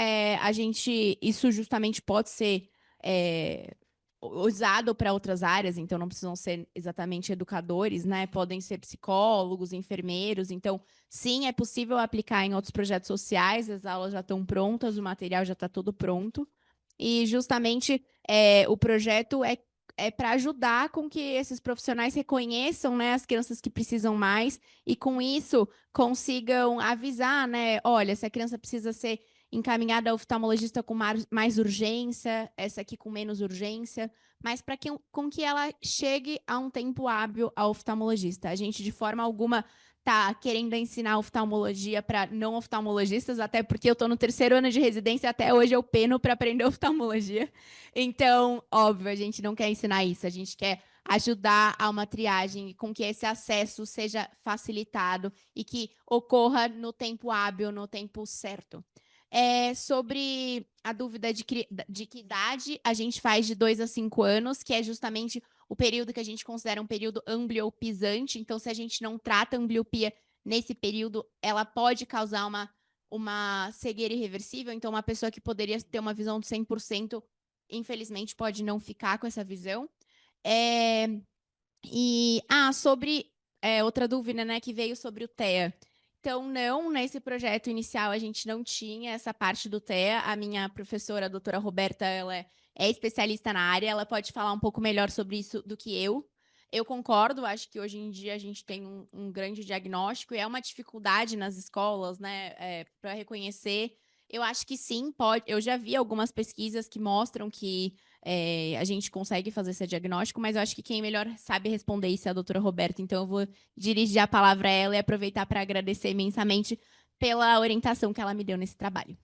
isso justamente pode ser usado para outras áreas, então não precisam ser exatamente educadores, né? Podem ser psicólogos, enfermeiros. Então, sim, é possível aplicar em outros projetos sociais, as aulas já estão prontas, o material já está todo pronto. E justamente o projeto é para ajudar com que esses profissionais reconheçam, né, as crianças que precisam mais e, com isso, consigam avisar, né, olha, se a criança precisa ser encaminhada ao oftalmologista com mais urgência, essa aqui com menos urgência, mas para com que ela chegue a um tempo hábil ao oftalmologista. A gente, de forma alguma, está querendo ensinar oftalmologia para não oftalmologistas, até porque eu estou no 3º ano de residência, até hoje eu peno para aprender oftalmologia. Então, óbvio, a gente não quer ensinar isso, a gente quer ajudar a uma triagem com que esse acesso seja facilitado e que ocorra no tempo hábil, no tempo certo. Sobre a dúvida de que idade a gente faz de 2 a 5 anos, que é justamente o período que a gente considera um período ambliopizante. Então, se a gente não trata a ambliopia nesse período, ela pode causar uma cegueira irreversível. Então, uma pessoa que poderia ter uma visão de 100%, infelizmente, pode não ficar com essa visão. Sobre outra dúvida, né, que veio sobre o TEA. Então, não, nesse projeto inicial a gente não tinha essa parte do TEA. A minha professora, a doutora Roberta, ela é especialista na área, ela pode falar um pouco melhor sobre isso do que eu. Eu concordo, acho que hoje em dia a gente tem um grande diagnóstico e é uma dificuldade nas escolas, né, para reconhecer. Eu acho que sim, pode. Eu já vi algumas pesquisas que mostram que a gente consegue fazer esse diagnóstico, mas eu acho que quem melhor sabe responder isso é a doutora Roberta, então eu vou dirigir a palavra a ela e aproveitar para agradecer imensamente pela orientação que ela me deu nesse trabalho.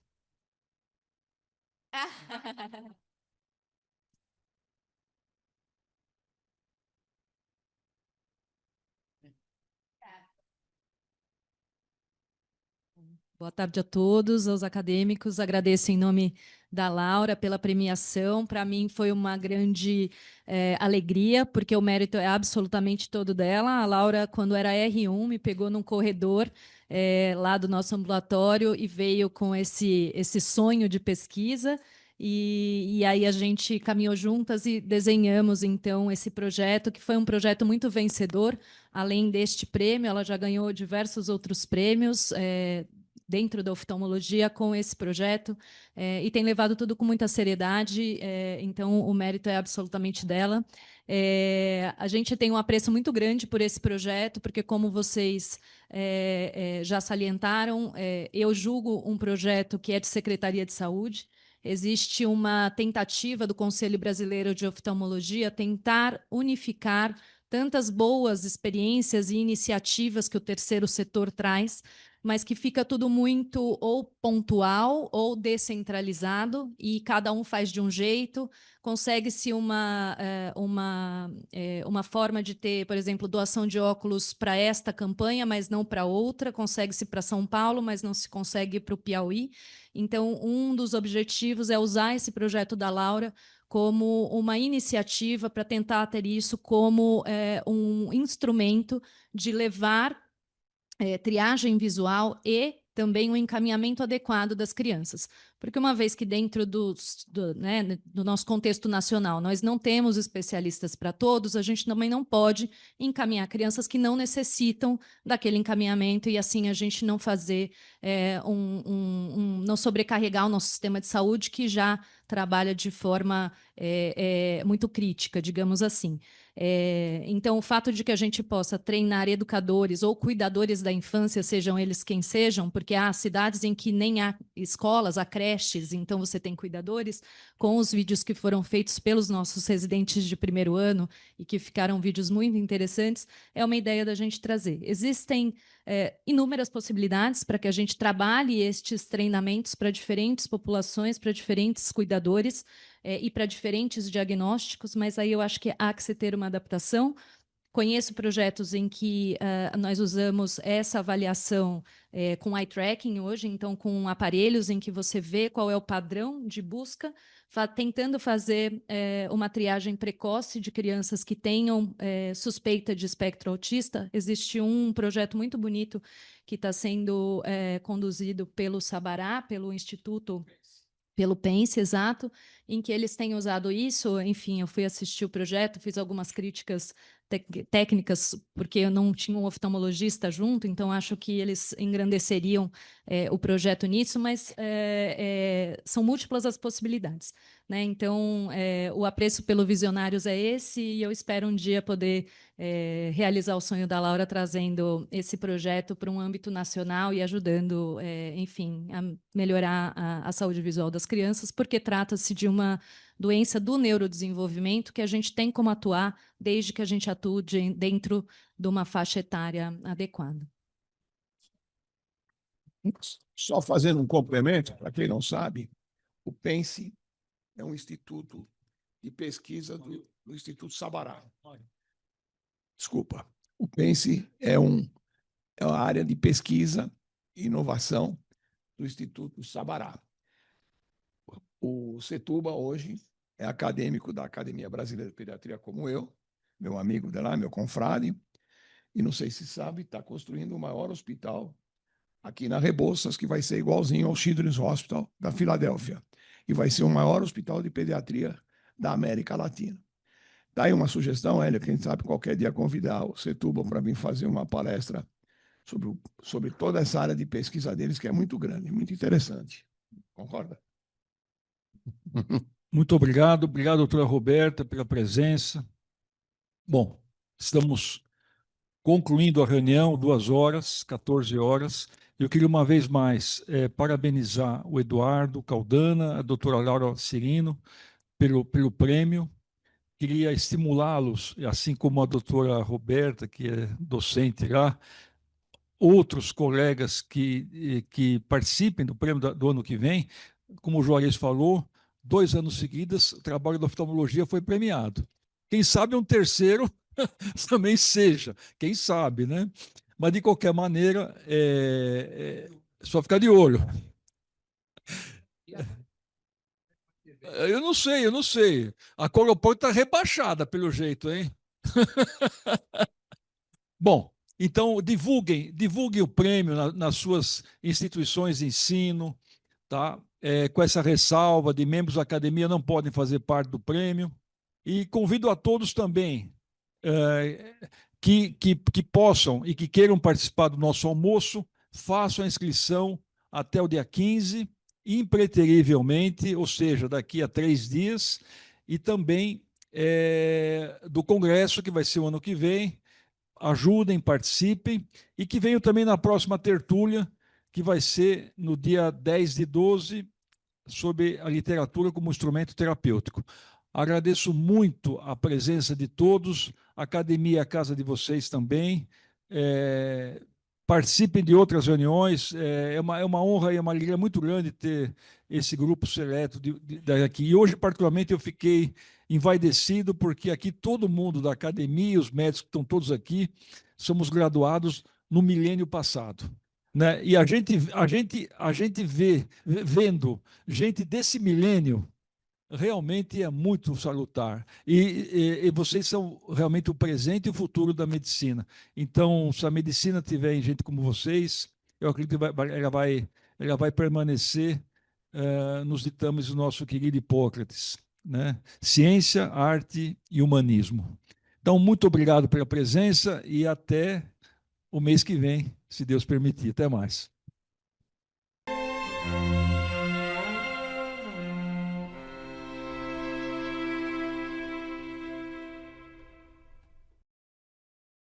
Boa tarde a todos, aos acadêmicos. Agradeço em nome da Laura pela premiação. Para mim foi uma grande alegria, porque o mérito é absolutamente todo dela. A Laura, quando era R1, me pegou num corredor lá do nosso ambulatório e veio com esse sonho de pesquisa. E aí a gente caminhou juntas e desenhamos, então, esse projeto, que foi um projeto muito vencedor. Além deste prêmio, ela já ganhou diversos outros prêmios, dentro da oftalmologia com esse projeto, e tem levado tudo com muita seriedade, então o mérito é absolutamente dela. A gente tem um apreço muito grande por esse projeto, porque, como vocês já salientaram, eu julgo um projeto que é de Secretaria de Saúde. Existe uma tentativa do Conselho Brasileiro de Oftalmologia tentar unificar tantas boas experiências e iniciativas que o terceiro setor traz, mas que fica tudo muito ou pontual ou descentralizado, e cada um faz de um jeito. Consegue-se uma forma de ter, por exemplo, doação de óculos para esta campanha, mas não para outra. Consegue-se para São Paulo, mas não se consegue para o Piauí. Então, um dos objetivos é usar esse projeto da Laura como uma iniciativa para tentar ter isso como um instrumento de levar triagem visual e também um encaminhamento adequado das crianças. Porque uma vez que dentro do nosso contexto nacional nós não temos especialistas para todos, a gente também não pode encaminhar crianças que não necessitam daquele encaminhamento, e assim a gente não fazer não sobrecarregar o nosso sistema de saúde, que já trabalha de forma muito crítica, digamos assim. Então, o fato de que a gente possa treinar educadores ou cuidadores da infância, sejam eles quem sejam, porque há cidades em que nem há escolas, há creches, então você tem cuidadores, com os vídeos que foram feitos pelos nossos residentes de primeiro ano e que ficaram vídeos muito interessantes, é uma ideia da gente trazer. Existem inúmeras possibilidades para que a gente trabalhe estes treinamentos para diferentes populações, para diferentes cuidadores, e para diferentes diagnósticos, mas aí eu acho que há que se ter uma adaptação. Conheço projetos em que nós usamos essa avaliação com eye tracking hoje, então com aparelhos em que você vê qual é o padrão de busca, tentando fazer uma triagem precoce de crianças que tenham suspeita de espectro autista. Existe um projeto muito bonito que está sendo conduzido pelo Sabará, pelo Instituto, pelo PENSE, exato, em que eles têm usado isso. Enfim, eu fui assistir o projeto, fiz algumas críticas técnicas, porque eu não tinha um oftalmologista junto, então acho que eles engrandeceriam o projeto nisso, mas são múltiplas as possibilidades, né? Então, o apreço pelo Visionários é esse, e eu espero um dia poder realizar o sonho da Laura, trazendo esse projeto para um âmbito nacional e ajudando, enfim, a melhorar a saúde visual das crianças, porque trata-se de uma doença do neurodesenvolvimento que a gente tem como atuar desde que a gente atue dentro de uma faixa etária adequada. Só fazendo um complemento, para quem não sabe, o PENSE é um instituto de pesquisa do Instituto Sabará. Desculpa. O PENSE é uma área de pesquisa e inovação do Instituto Sabará. O Setúbal hoje é acadêmico da Academia Brasileira de Pediatria, como eu, meu amigo de lá, meu confrade, e não sei se sabe, está construindo o maior hospital aqui na Rebouças, que vai ser igualzinho ao Children's Hospital da Filadélfia, e vai ser o maior hospital de pediatria da América Latina. Tá aí uma sugestão, Hélia, quem sabe qualquer dia convidar o Setúbal para vir fazer uma palestra sobre toda essa área de pesquisa deles, que é muito grande, muito interessante. Concorda? Muito obrigado. Obrigado, doutora Roberta, pela presença. Bom, estamos concluindo a reunião, 2 horas, 14 horas. Eu queria uma vez mais parabenizar o Eduardo Caldana, a doutora Laura Cirino, pelo prêmio. Queria estimulá-los, assim como a doutora Roberta, que é docente lá, outros colegas que participem do prêmio do ano que vem. Como o Juarez falou, 2 anos seguidos, o trabalho da oftalmologia foi premiado. Quem sabe um terceiro também seja, quem sabe, né? Mas, de qualquer maneira, só ficar de olho. Eu não sei, eu não sei. A Colopor está rebaixada, pelo jeito, hein? Bom, então divulguem o prêmio nas suas instituições de ensino, tá? Com essa ressalva de membros da academia não podem fazer parte do prêmio. E convido a todos também que possam e que queiram participar do nosso almoço, façam a inscrição até o dia 15, impreterivelmente, ou seja, daqui a 3 dias, e também do congresso, que vai ser o ano que vem. Ajudem, participem, e que venham também na próxima tertúlia, que vai ser no dia 10/12, sobre a literatura como instrumento terapêutico. Agradeço muito a presença de todos, a academia é a casa de vocês também. Participem de outras reuniões, é uma honra e uma alegria muito grande ter esse grupo seleto daqui. E hoje, particularmente, eu fiquei envaidecido, porque aqui todo mundo da academia, os médicos que estão todos aqui, somos graduados no milênio passado. Né? E a gente vendo gente desse milênio, realmente é muito salutar. E vocês são realmente o presente e o futuro da medicina. Então, se a medicina tiver em gente como vocês, eu acredito que ela vai permanecer nos ditames do nosso querido Hipócrates, né? Ciência, arte e humanismo. Então, muito obrigado pela presença e até o mês que vem, se Deus permitir. Até mais.